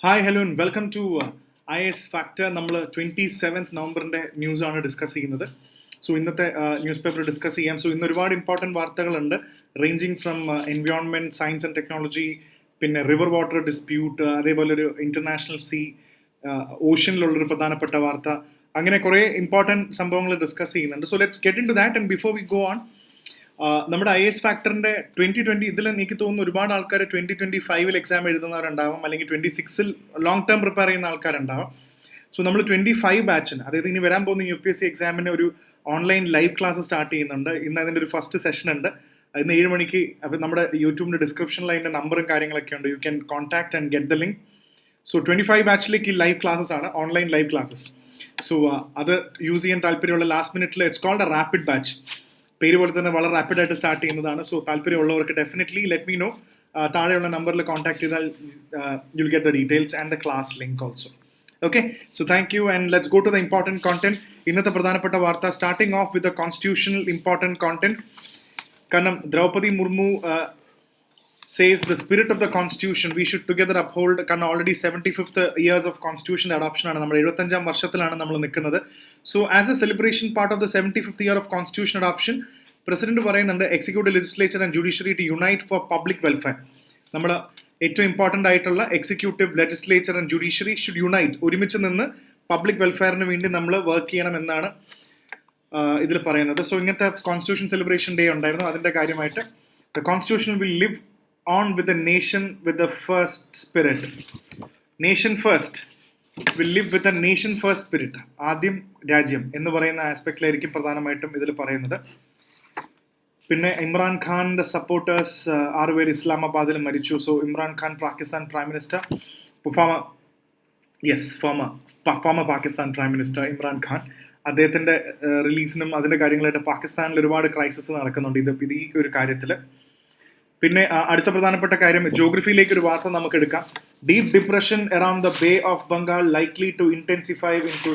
Hi hello welcome to IS factor. നമ്മൾ 27th നവംബറിൻ്റെ ന്യൂസാണ് ഡിസ്കസ് ചെയ്യുന്നത്. സോ ഇന്നത്തെ ന്യൂസ് പേപ്പർ ഡിസ്കസ് ചെയ്യാം. സോ ഇന്ന് ഒരുപാട് ഇമ്പോർട്ടൻറ്റ് വാർത്തകളുണ്ട്, ranging from environment, science and technology, പിന്നെ റിവർ വാട്ടർ ഡിസ്പ്യൂട്ട്, അതേപോലെ ഒരു ഇൻ്റർനാഷണൽ സീ, ഓഷ്യനിലുള്ളൊരു പ്രധാനപ്പെട്ട വാർത്ത, അങ്ങനെ കുറേ ഇമ്പോർട്ടൻറ്റ് സംഭവങ്ങൾ ഡിസ്കസ് ചെയ്യുന്നുണ്ട്. So let's get into that. And before we go on, നമ്മുടെ IS ഫാക്ടറിൻ്റെ 2020 ഇതിൽ എനിക്ക് തോന്നുന്നു ഒരുപാട് ആൾക്കാർ 2025 എക്സാം എഴുതുന്നവരുണ്ടാവും, അല്ലെങ്കിൽ 26 ലോങ് ടേം പ്രിപ്പയർ ചെയ്യുന്ന ആൾക്കാരുണ്ടാവും. സോ നമ്മൾ 25 ബാച്ചിന്, അതായത് ഇനി വരാൻ പോകുന്ന UPSC എക്സാമിന് ഒരു ഓൺലൈൻ ലൈവ് ക്ലാസ് സ്റ്റാർട്ട് ചെയ്യുന്നുണ്ട്. ഇന്ന് അതിൻ്റെ ഒരു ഫസ്റ്റ് സെഷൻ ഉണ്ട്. ഇന്ന് 7 മണിക്ക്. അപ്പോൾ നമ്മുടെ യൂട്യൂബിൻ്റെ ഡിസ്ക്രിപ്ഷനിൽ അതിൻ്റെ നമ്പറും കാര്യങ്ങളൊക്കെ ഉണ്ട്. You can contact and get the link. So 25 ബാച്ചിലേക്ക് ലൈവ് ക്ലാസ്സസ് ആണ്, ഓൺലൈൻ ലൈവ് ക്ലാസ്സസ്. സോ അത് യൂസ് ചെയ്യാൻ താല്പര്യമുള്ള ലാസ്റ്റ് മിനിറ്റിൽ, it's called a rapid batch. പേര് പോലെ തന്നെ വളരെ റാപ്പിഡായിട്ട് സ്റ്റാർട്ട് ചെയ്യുന്നതാണ്. സോ താല്പര്യമുള്ളവർക്ക് ഡെഫിനറ്റ്ലി ലെറ്റ് മീ നോ. താഴെയുള്ള നമ്പറിൽ കോൺടാക്ട് ചെയ്താൽ you'll get the details and the class link also. Okay, so thank you and let's go to the important content. ഇന്നത്തെ പ്രധാനപ്പെട്ട വാർത്ത, starting off with the constitutional important content. കാരണം Droupadi Murmu says the spirit of the constitution we should together uphold. കാരണം already 75th years of constitution adoption ആണ്, നമ്മൾ 75ാം വർഷത്തിലാണ് നമ്മൾ നിൽക്കുന്നത്. So as a celebration part of the 75th year of constitution adoption, president പറയുന്നുണ്ട് executive, legislature and judiciary to unite for public welfare. നമ്മൾ ഏറ്റവും important ആയിട്ടുള്ള executive, legislature and judiciary should unite, ഒരുമിച്ച് നിന്ന് പബ്ലിക് വെൽഫെയറിന് വേണ്ടി നമ്മൾ വർക്ക് ചെയ്യണം എന്നാണ് ഇതിൽ പറയുന്നത്. സോ ഇങ്ങനത്തെ കോൺസ്റ്റിറ്റ്യൂഷൻ സെലിബ്രേഷൻ ഡേ ഉണ്ടായിരുന്നു. അതിൻ്റെ കാര്യമായിട്ട് the constitution will live on with the nation with the first spirit. Nation first will live with a nation first spirit. ആദ്യം രാജ്യം എന്ന് പറയുന്ന ആസ്പെക്റ്റിലായിരിക്കും പ്രധാനമായിട്ടും ഇതിൽ പറയുന്നത്. പിന്നെ ഇമ്രാൻ ഖാൻ്റെ സപ്പോർട്ടേഴ്സ് 6 പേര് ഇസ്ലാമാബാദിൽ മരിച്ചു. So Imran Khan, Pakistan prime minister, former Pakistan prime minister Imran Khan, അദ്ദേഹത്തിൻ്റെ റിലീസിനും അതിൻ്റെ കാര്യങ്ങളായിട്ട് പാകിസ്ഥാനിൽ ഒരുപാട് ക്രൈസിസ് നടക്കുന്നുണ്ട് ഇത് ഈ ഒരു കാര്യത്തിൽ. പിന്നെ അടുത്ത പ്രധാനപ്പെട്ട കാര്യം, ജോഗ്രഫിയിലേക്ക് ഒരു വാർത്ത നമുക്ക് എടുക്കാം. Deep depression around the Bay of Bengal likely to intensify into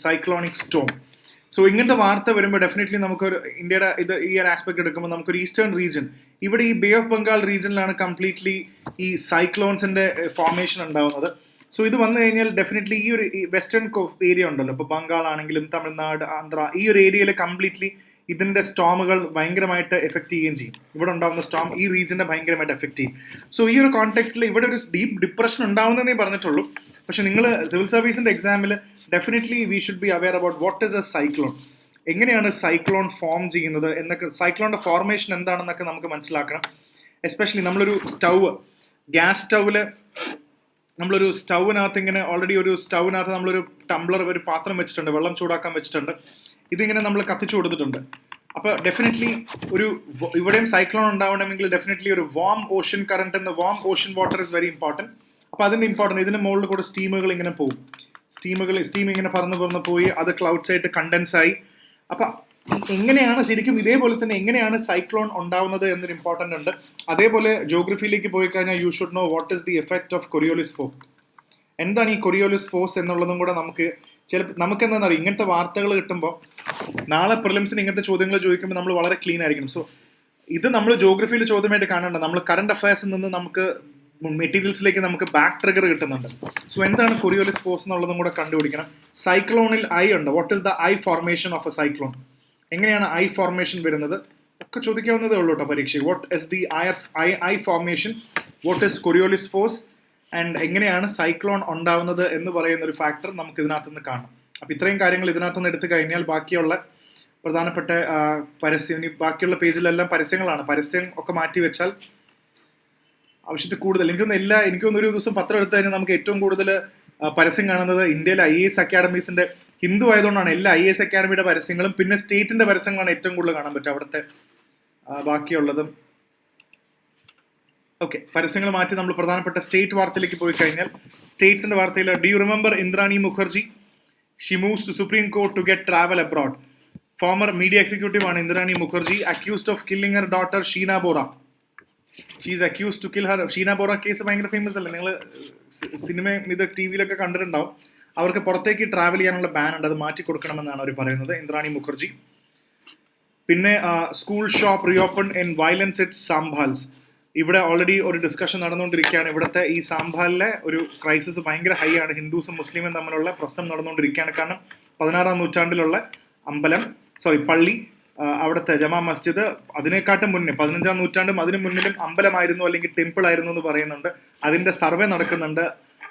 cyclonic storm. So ഇങ്ങനത്തെ വാർത്ത വരുമ്പോൾ ഡെഫിനറ്റ്ലി നമുക്കൊരു ഇന്ത്യയുടെ ഈ ഒരു ആസ്പെക്ട് എടുക്കുമ്പോൾ നമുക്കൊരു ഈസ്റ്റേൺ റീജിയൻ, ഇവിടെ ഈ ബേ ഓഫ് ബംഗാൾ റീജിയനിലാണ് കംപ്ലീറ്റ്ലി ഈ സൈക്ലോൺസിൻ്റെ ഫോർമേഷൻ ഉണ്ടാവുന്നത്. സോ ഇത് വന്നു കഴിഞ്ഞാൽ ഡെഫിനറ്റ്ലി ഈ ഒരു വെസ്റ്റേൺ ഏരിയ ഉണ്ടല്ലോ, ഇപ്പോൾ ബംഗാൾ ആണെങ്കിലും തമിഴ്നാട്, ആന്ധ്ര, ഈ ഒരു ഏരിയയിൽ കംപ്ലീറ്റ്ലി ഇതിൻ്റെ സ്റ്റോമുകൾ ഭയങ്കരമായിട്ട് എഫക്റ്റ് ചെയ്യുകയും ചെയ്യും. ഇവിടെ ഉണ്ടാകുന്ന സ്റ്റോം ഈ റീജിയനെ ഭയങ്കരമായിട്ട് എഫക്റ്റ് ചെയ്യും. സോ ഈ ഒരു കോണ്ടെക്സ്റ്റിൽ ഇവിടെ ഒരു ഡീപ്പ് ഡിപ്രഷൻ ഉണ്ടാവുന്നതേ പറഞ്ഞിട്ടുള്ളൂ. പക്ഷെ നിങ്ങൾ സിവിൽ സർവീസിൻ്റെ എക്സാമിൽ definitely we should be aware about what is a cyclone, എങ്ങനെയാണ് സൈക്ലോൺ ഫോം ചെയ്യുന്നത് എന്നൊക്കെ, സൈക്ലോണിൻ്റെ ഫോർമേഷൻ എന്താണെന്നൊക്കെ നമുക്ക് മനസ്സിലാക്കണം. എസ്പെഷ്യലി നമ്മളൊരു ഗ്യാസ് സ്റ്റൗവിൽ, നമ്മളൊരു സ്റ്റൗവിനകത്ത് ഇങ്ങനെ ഓൾറെഡി ഒരു സ്റ്റൗവിനകത്ത് നമ്മളൊരു ടംബ്ലർ, ഒരു പാത്രം വെച്ചിട്ടുണ്ട്, വെള്ളം ചൂടാക്കാൻ വെച്ചിട്ടുണ്ട്. ഇതിങ്ങനെ നമ്മൾ കത്തിച്ചു കൊടുത്തിട്ടുണ്ട്. അപ്പോൾ ഡെഫിനറ്റ്ലി ഇവിടെയും സൈക്ലോൺ ഉണ്ടാവണമെങ്കിൽ ഡെഫിനറ്റ്ലി ഒരു വാം ഓഷ്യൻ കറണ്ട് എന്ന warm ocean water is very important. അപ്പോൾ അതിൻ്റെ ഇമ്പോർട്ടൻറ്റ്, ഇതിന് മുകളിൽ കൂടെ സ്റ്റീമുകൾ ഇങ്ങനെ പോകും, സ്റ്റീം ഇങ്ങനെ പറന്ന് പോയി അത് ക്ലൗഡ്സ് ആയിട്ട് കണ്ടൻസ് ആയി. അപ്പം എങ്ങനെയാണ് ശരിക്കും ഇതേപോലെ തന്നെ എങ്ങനെയാണ് സൈക്ലോൺ ഉണ്ടാവുന്നത് എന്നൊരു ഇമ്പോർട്ടൻ്റ് ഉണ്ട്. അതേപോലെ ജോഗ്രഫിയിലേക്ക് പോയി കഴിഞ്ഞാൽ U should no what is the effect of Coriolis force. എന്താണ് ഈ കൊറിയോളിസ് ഫോഴ്സ് എന്നുള്ളതും കൂടെ നമുക്കെന്താണെന്ന് അറിയാം. ഇങ്ങനത്തെ വാർത്തകൾ കിട്ടുമ്പോൾ നാളെ പ്രിലിംസിന് ഇങ്ങനത്തെ ചോദ്യങ്ങൾ ചോദിക്കുമ്പോൾ നമ്മൾ വളരെ ക്ലീൻ ആയിരിക്കണം. സോ ഇത് നമ്മൾ ജോഗ്രഫിയിൽ ചോദ്യമായിട്ട് കാണേണ്ട, നമ്മൾ കറണ്ട് അഫയേഴ്സിൽ നിന്ന് നമുക്ക് മെറ്റീരിയൽസിലേക്ക് നമുക്ക് ബാക്ക് ട്രിഗർ കിട്ടുന്നുണ്ട്. സോ എന്താണ് കൊറിയോളിസ് ഫോഴ്സ് എന്നുള്ളതും കൂടെ കണ്ടുപിടിക്കണം. സൈക്ലോണിൽ ഐ ഉണ്ട്. What is the I formation of A cyclone, എങ്ങനെയാണ് ഐ ഫോർമേഷൻ വരുന്നത് ഒക്കെ ചോദിക്കാവുന്നതേ ഉള്ളൂ കേട്ടോ പരീക്ഷ. What is the I formation, what is Coriolis force and എങ്ങനെയാണ് സൈക്ലോൺ ഉണ്ടാവുന്നത് എന്ന് പറയുന്ന ഒരു ഫാക്ടർ നമുക്ക് ഇതിനകത്ത് നിന്ന് കാണാം. അപ്പോൾ ഇത്രയും കാര്യങ്ങൾ ഇതിനകത്ത് നിന്ന് എടുത്തു കഴിഞ്ഞാൽ ബാക്കിയുള്ള പ്രധാനപ്പെട്ട പരസ്യം, ഇനി ബാക്കിയുള്ള പേജിലെല്ലാം പരസ്യങ്ങളാണ്. പരസ്യം ഒക്കെ മാറ്റി വെച്ചാൽ ആവശ്യത്തിൽ കൂടുതൽ എനിക്കൊന്ന് ഒരു ദിവസം പത്രം എടുത്തു കഴിഞ്ഞാൽ നമുക്ക് ഏറ്റവും കൂടുതൽ പരസ്യം കാണുന്നത് ഇന്ത്യയിലെ IAS അക്കാഡമീസിൻ്റെ, ഹിന്ദു ആയതുകൊണ്ടാണ് എല്ലാ IAS അക്കാഡമിയുടെ പരസ്യങ്ങളും പിന്നെ സ്റ്റേറ്റിൻ്റെ പരസ്യങ്ങളാണ് ഏറ്റവും കൂടുതൽ കാണാൻ പറ്റുക അവിടുത്തെ. ബാക്കിയുള്ളതും ഓക്കെ, പരസ്യങ്ങൾ മാറ്റി നമ്മൾ പ്രധാനപ്പെട്ട സ്റ്റേറ്റ് വാർത്തയിലേക്ക് പോയി കഴിഞ്ഞാൽ, സ്റ്റേറ്റ്സിൻ്റെ വാർത്തയിൽ do you remember Indrani Mukherjee, she moves to supreme court to get travel abroad. Former media executive ആണ് Indrani Mukherjee, accused of killing her daughter Sheena Bora. She is accused to kill her. Sheena Bora case ഭയങ്കര ഫേമസ് അല്ലേ, നിങ്ങൾ സിനിമയും ഇത് TV വിയിലൊക്കെ കണ്ടിട്ടുണ്ടാവും. അവർക്ക് പുറത്തേക്ക് ട്രാവൽ ചെയ്യാനുള്ള ബാൻ ഉണ്ട്, അത് മാറ്റി കൊടുക്കണമെന്നാണ് അവർ പറയുന്നത്, ഇന്ദ്രാണി മുഖർജി. പിന്നെ school shop reopen in violence it സംഭാൽസ്. ഇവിടെ ഓൾറെഡി ഒരു ഡിസ്കഷൻ നടന്നുകൊണ്ടിരിക്കുകയാണ്. ഇവിടുത്തെ ഈ സാംഭാലിലെ ഒരു ക്രൈസിസ് ഭയങ്കര ഹൈ ആണ്. ഹിന്ദുസും മുസ്ലിമും തമ്മിലുള്ള പ്രശ്നം നടന്നുകൊണ്ടിരിക്കുകയാണ്. കാരണം 16-ാം നൂറ്റാണ്ടിലുള്ള പള്ളി, അവിടുത്തെ ജമാ മസ്ജിദ് അതിനെക്കാട്ടും മുന്നേ 15-ാം നൂറ്റാണ്ടും അതിനു മുന്നിലും അമ്പലമായിരുന്നു അല്ലെങ്കിൽ ടെമ്പിൾ ആയിരുന്നു എന്ന് പറയുന്നുണ്ട്. അതിന്റെ സർവേ നടക്കുന്നുണ്ട്.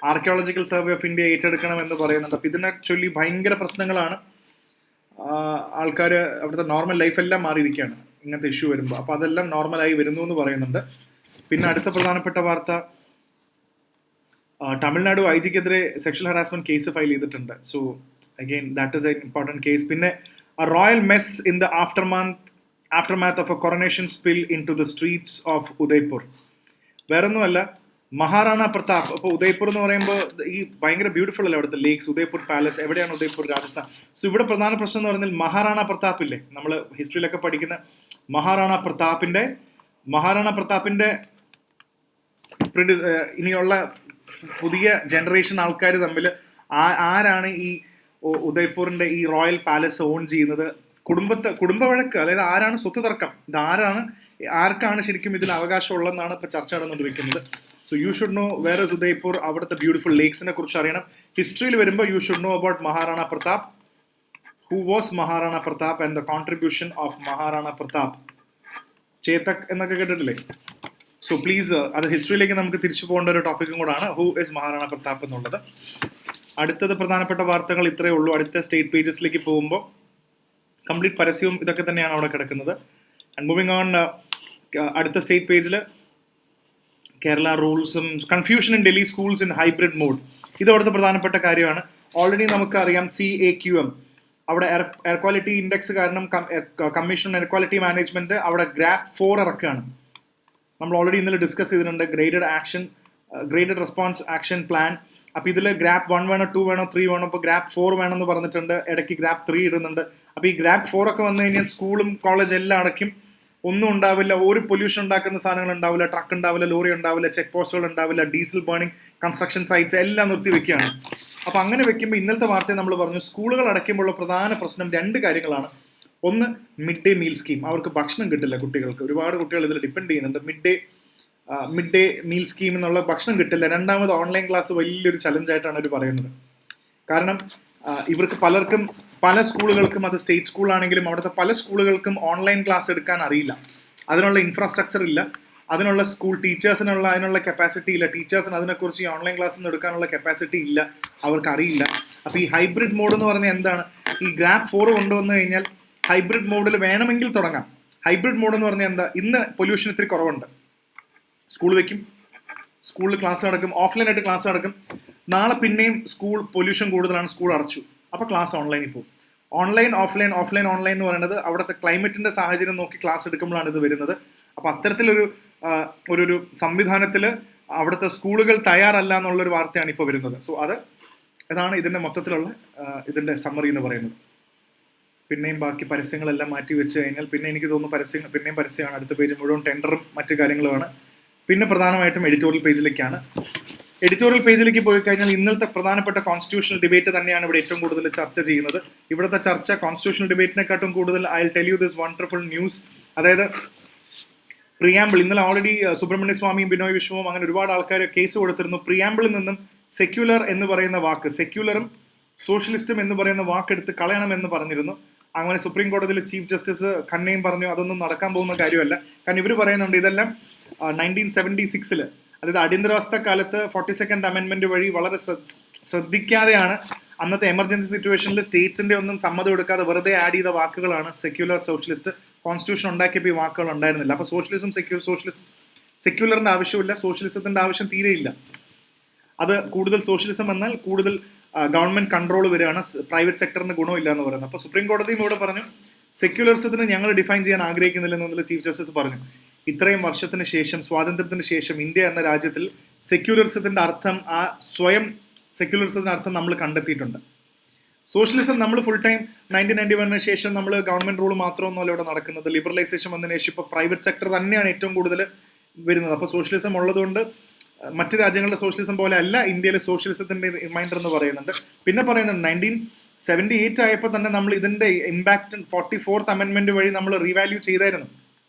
ആർക്കിയോളജിക്കൽ സർവേ ഓഫ് ഇന്ത്യ ഏറ്റെടുക്കണം എന്ന് പറയുന്നുണ്ട്. അപ്പം ഇതിനെ ചൊല്ലി ഭയങ്കര പ്രശ്നങ്ങളാണ്. ആൾക്കാർ അവിടുത്തെ നോർമൽ ലൈഫെല്ലാം മാറിയിരിക്കുകയാണ് ഇങ്ങനത്തെ ഇഷ്യൂ വരുമ്പോൾ. അപ്പോൾ അതെല്ലാം നോർമലായി വരുന്നു എന്ന് പറയുന്നുണ്ട്. പിന്നെ അടുത്ത പ്രധാനപ്പെട്ട വാർത്ത, Tamil Nadu ഐജിക്കെതിരെ sexual harassment case file ചെയ്തിട്ടുണ്ട്. So again that is an important case. പിന്നെ royal mess in the ആഫ്റ്റർമാത്ത് of A coronation spill in to the streets of Udaipur. വേറൊന്നുമല്ല, മഹാറാണ പ്രതാപ്. അപ്പോൾ ഉദയ്പൂർ എന്ന് പറയുമ്പോൾ ഈ ഭയങ്കര ബ്യൂട്ടിഫുൾ അല്ലേ അവിടുത്തെ ലേക്സ്, ഉദയ്പൂർ പാലസ്. എവിടെയാണ് ഉദയ്പൂർ? രാജസ്ഥാൻ. സോ ഇവിടെ പ്രധാന പ്രശ്നം എന്ന് പറഞ്ഞാൽ മഹാറാണ പ്രതാപ് ഇല്ലേ, നമ്മൾ ഹിസ്റ്ററിയിലൊക്കെ പഠിക്കുന്ന മഹാറാണ പ്രതാപിന്റെ ഇനിയുള്ള പുതിയ ജനറേഷൻ ആൾക്കാർ തമ്മിൽ ആരാണ് ഈ ഉദയ്പൂരിന്റെ ഈ റോയൽ പാലസ് ഓൺ ചെയ്യുന്നത്, കുടുംബ വഴക്ക്, അതായത് ആരാണ് സ്വത്ത് തർക്കം, ആർക്കാണ് ശരിക്കും ഇതിൽ അവകാശം ഉള്ളതെന്നാണ് ഇപ്പോൾ ചർച്ച നടന്നുകൊണ്ടിരിക്കുന്നത്. So you should know where is Udaipur. അവിടുത്തെ ബ്യൂട്ടിഫുൾ ലേക്സിനെ കുറിച്ച് അറിയണം. ഹിസ്റ്ററിയിൽ വരുമ്പോൾ you should know about Maharana Pratap, who was Maharana Pratap and the contribution of Maharana Pratap. Chetak എന്നൊക്കെ കേട്ടിട്ടില്ലേ? സോ പ്ലീസ് അത് ഹിസ്റ്ററിയിലേക്ക് നമുക്ക് തിരിച്ചു പോകേണ്ട ഒരു ടോപ്പിക്കും കൂടാണ്, ഹു ഇസ് മഹാറാണ പ്രതാപ് എന്നുള്ളത്. അടുത്തത് പ്രധാനപ്പെട്ട വാർത്തകൾ ഇത്രയേ ഉള്ളൂ. അടുത്ത സ്റ്റേറ്റ് പേജസിലേക്ക് പോകുമ്പോൾ കംപ്ലീറ്റ് പരസ്യവും ഇതൊക്കെ തന്നെയാണ് അവിടെ കിടക്കുന്നത്. ആൻഡ് മൂവിങ് ഓൺ, അടുത്ത സ്റ്റേറ്റ് പേജിൽ കേരള റൂൾസും confusion in Delhi schools in hybrid mode. ഇത് അവിടുത്തെ പ്രധാനപ്പെട്ട കാര്യമാണ്. ഓൾറെഡി നമുക്കറിയാം CAQM, അവിടെ എയർ ക്വാളിറ്റി ഇൻഡെക്സ് കാരണം കമ്മീഷൻ എയർ ക്വാളിറ്റി മാനേജ്മെന്റ് അവിടെ ഗ്രാപ്പ് 4 ഇറക്കുകയാണ്. നമ്മൾ ഓൾറെഡി ഇന്നലെ ഡിസ്കസ് ചെയ്തിട്ടുണ്ട് ഗ്രേഡഡ് റെസ്പോൺസ് ആക്ഷൻ പ്ലാൻ. അപ്പോൾ ഇതിൽ ഗ്രാപ്പ് 1 വേണോ, 2 വേണോ, 3 വേണോ, ഇപ്പോൾ ഗ്രാപ്പ് 4 വേണമെന്ന് പറഞ്ഞിട്ടുണ്ട്. ഇടയ്ക്ക് ഗ്രാപ്പ് 3 ഇടുന്നുണ്ട്. അപ്പോൾ ഈ ഗ്രാപ്പ് 4 ഒക്കെ വന്നു കഴിഞ്ഞാൽ സ്കൂളും കോളേജ് എല്ലാം അടയ്ക്കും. ഒന്നും ഉണ്ടാവില്ല, ഒരു പൊല്യൂഷൻ ഉണ്ടാക്കുന്ന സാധനങ്ങൾ ഉണ്ടാവില്ല, ട്രക്ക് ഉണ്ടാവില്ല, ലോറി ഉണ്ടാവില്ല, ചെക്ക് പോസ്റ്റുകൾ ഉണ്ടാവില്ല, ഡീസൽ ബേണിംഗ്, കൺസ്ട്രക്ഷൻ സൈറ്റ്സ് എല്ലാം നിർത്തി വെക്കുകയാണ്. അപ്പോൾ അങ്ങനെ വെക്കുമ്പോൾ ഇന്നലത്തെ വാർത്തയിൽ നമ്മൾ പറഞ്ഞു, സ്കൂളുകൾ അടയ്ക്കുമ്പോഴുള്ള പ്രധാന പ്രശ്നം 2 കാര്യങ്ങളാണ്. ഒന്ന്, മിഡ് ഡേ മീൽ സ്കീം. അവർക്ക് ഭക്ഷണം കിട്ടില്ല കുട്ടികൾക്ക്. ഒരുപാട് കുട്ടികൾ ഇതിൽ ഡിപ്പെൻഡ് ചെയ്യുന്നുണ്ട്. മിഡ് ഡേ മീൽ സ്കീം എന്നുള്ള ഭക്ഷണം കിട്ടില്ല. രണ്ടാമത്, ഓൺലൈൻ ക്ലാസ് വലിയൊരു ചലഞ്ചായിട്ടാണ് അവർ പറയുന്നത്. കാരണം ഇവർക്ക് പല സ്കൂളുകൾക്കും, അത് സ്റ്റേറ്റ് സ്കൂളാണെങ്കിലും അവിടുത്തെ പല സ്കൂളുകൾക്കും ഓൺലൈൻ ക്ലാസ് എടുക്കാൻ അറിയില്ല. അതിനുള്ള ഇൻഫ്രാസ്ട്രക്ചർ ഇല്ല, അതിനുള്ള സ്കൂൾ അതിനുള്ള കപ്പാസിറ്റി ഇല്ല. ടീച്ചേഴ്സിന് അതിനെക്കുറിച്ച് ഈ ഓൺലൈൻ ക്ലാസ് എടുക്കാനുള്ള കപ്പാസിറ്റി ഇല്ല, അവർക്ക് അറിയില്ല. അപ്പോൾ ഈ ഹൈബ്രിഡ് മോഡ് എന്ന് പറഞ്ഞാൽ എന്താണ്? ഈ ഗ്രാപ്പ് 4 കൊണ്ടുവന്നു കഴിഞ്ഞാൽ ഹൈബ്രിഡ് മോഡിൽ വേണമെങ്കിൽ തുടങ്ങാം. ഹൈബ്രിഡ് മോഡ് എന്ന് പറഞ്ഞാൽ എന്താ? ഇന്ന് പൊല്യൂഷൻ ഇത്തിരി കുറവുണ്ട്, സ്കൂൾ വെക്കും, സ്കൂളിൽ ക്ലാസ് നടക്കും, ഓഫ്ലൈനായിട്ട് ക്ലാസ് നടക്കും. നാളെ പിന്നെയും സ്കൂൾ പൊല്യൂഷൻ കൂടുതലാണ്, സ്കൂൾ അടച്ചു, അപ്പോൾ ക്ലാസ് ഓൺലൈനിൽ പോകും. ഓൺലൈൻ എന്ന് പറയുന്നത് അവിടുത്തെ ക്ലൈമറ്റിന്റെ സാഹചര്യം നോക്കി ക്ലാസ് എടുക്കുമ്പോഴാണ് ഇത് വരുന്നത്. അപ്പോൾ അത്തരത്തിലൊരു സംവിധാനത്തിൽ അവിടുത്തെ സ്കൂളുകൾ തയ്യാറല്ല എന്നുള്ളൊരു വാർത്തയാണ് ഇപ്പോൾ വരുന്നത്. സോ അതാണ് ഇതിൻ്റെ മൊത്തത്തിലുള്ള ഇതിൻ്റെ സമ്മറി എന്ന് പറയുന്നത്. പിന്നെയും ബാക്കി പരസ്യങ്ങളെല്ലാം മാറ്റി വെച്ച് കഴിഞ്ഞാൽ പിന്നെ എനിക്ക് തോന്നുന്നു പിന്നെയും പരസ്യമാണ്. അടുത്ത പേജ് മുഴുവൻ ടെൻഡറും മറ്റു കാര്യങ്ങളുമാണ്. പിന്നെ പ്രധാനമായിട്ടും എഡിറ്റോറിയൽ പേജിലേക്കാണ്. എഡിറ്റോറിയൽ പേജിലേക്ക് പോയി കഴിഞ്ഞാൽ ഇന്നലത്തെ പ്രധാനപ്പെട്ട കോൺസ്റ്റിറ്റ്യൂഷണൽ ഡിബേറ്റ് തന്നെയാണ് ഇവിടെ ഏറ്റവും കൂടുതൽ ചർച്ച ചെയ്യുന്നത്. ഇവിടുത്തെ ചർച്ച കോൺസ്റ്റിറ്റ്യൂഷണൽ ഡിബേറ്റിനെക്കാട്ടും കൂടുതൽ I will tell you this wonderful news. അതായത് പ്രിയാമ്പിൾ, ഇന്നലെ ഓൾറെഡി സുബ്രഹ്മണ്യ സ്വാമിയും ബിനോയ് വിശ്വവും അങ്ങനെ ഒരുപാട് ആൾക്കാർ കേസ് കൊടുത്തിരുന്നു. പ്രിയാമ്പിളിൽ നിന്നും സെക്യുലർ എന്ന് പറയുന്ന വാക്ക്, സെക്യുലറും സോഷ്യലിസ്റ്റും എന്ന് പറയുന്ന വാക്കെടുത്ത് കളയണമെന്ന് പറഞ്ഞിരുന്നു. അങ്ങനെ സുപ്രീം കോടതിയിലെ ചീഫ് ജസ്റ്റിസ് ഖന്നയും പറഞ്ഞു അതൊന്നും നടക്കാൻ പോകുന്ന കാര്യമല്ല. കാരണം ഇവർ പറയുന്നുണ്ട് ഇതെല്ലാം 1976 അതായത് അടിയന്തരാവസ്ഥ കാലത്ത് 42nd അമെൻമെന്റ് വഴി വളരെ ശ്രദ്ധിക്കാതെയാണ് അന്നത്തെ എമർജൻസി സിറ്റുവേഷനിൽ സ്റ്റേറ്റ്സിന്റെ ഒന്നും സമ്മതം എടുക്കാതെ വെറുതെ ആഡ് ചെയ്ത വാക്കുകളാണ് സെക്യുലർ, സോഷ്യലിസ്റ്റ്. കോൺസ്റ്റിറ്റ്യൂഷൻ ഉണ്ടാക്കിയപ്പോൾ ഈ വാക്കുകൾ ഉണ്ടായിരുന്നില്ല. അപ്പോൾ സോഷ്യലിസം സെക്യുലറിന്റെ ആവശ്യമില്ല, സോഷ്യലിസത്തിന്റെ ആവശ്യം തീരെയില്ല. അത് കൂടുതൽ സോഷ്യലിസം എന്നാൽ കൂടുതൽ ഗവൺമെന്റ് കൺട്രോൾ വരികയാണ്, പ്രൈവറ്റ് സെക്ടറിന് ഗുണമില്ല എന്ന് പറയുന്നത്. അപ്പോൾ സുപ്രീം കോടതിയും ഇവിടെ പറഞ്ഞു സെക്യുലറിസത്തിന് ഞങ്ങൾ ഡിഫൈൻ ചെയ്യാൻ ആഗ്രഹിക്കുന്നില്ലെന്നുള്ള ചീഫ് ജസ്റ്റിസ് പറഞ്ഞു. ഇത്രയും വർഷത്തിന് ശേഷം, സ്വാതന്ത്ര്യത്തിന് ശേഷം ഇന്ത്യ എന്ന രാജ്യത്തിൽ സെക്യുലറിസത്തിന്റെ അർത്ഥം സെക്യുലറിസത്തിന്റെ അർത്ഥം നമ്മൾ കണ്ടെത്തിയിട്ടുണ്ട്. സോഷ്യലിസം നമ്മൾ ഫുൾ ടൈം 1991 ശേഷം നമ്മൾ ഗവൺമെന്റ് റൂൾ മാത്രമൊന്നുമല്ല ഇവിടെ നടക്കുന്നത്. ലിബറലൈസേഷൻ വന്നതിന് ശേഷം ഇപ്പോൾ പ്രൈവറ്റ് സെക്ടർ തന്നെയാണ് ഏറ്റവും കൂടുതൽ വരുന്നത്. അപ്പോൾ സോഷ്യലിസം ഉള്ളതുകൊണ്ട് മറ്റ് രാജ്യങ്ങളുടെ സോഷ്യലിസം പോലെ അല്ല ഇന്ത്യയിലെ സോഷ്യലിസത്തിന്റെ റിമൈൻഡർ എന്ന് പറയുന്നുണ്ട്. പിന്നെ പറയുന്നുണ്ട് 1978 ആയപ്പോൾ തന്നെ നമ്മൾ ഇതിന്റെ ഇമ്പാക്ട് 44th അമെൻമെന്റ് വഴി നമ്മൾ റീവാല്യൂ ചെയ്തായിരുന്നു.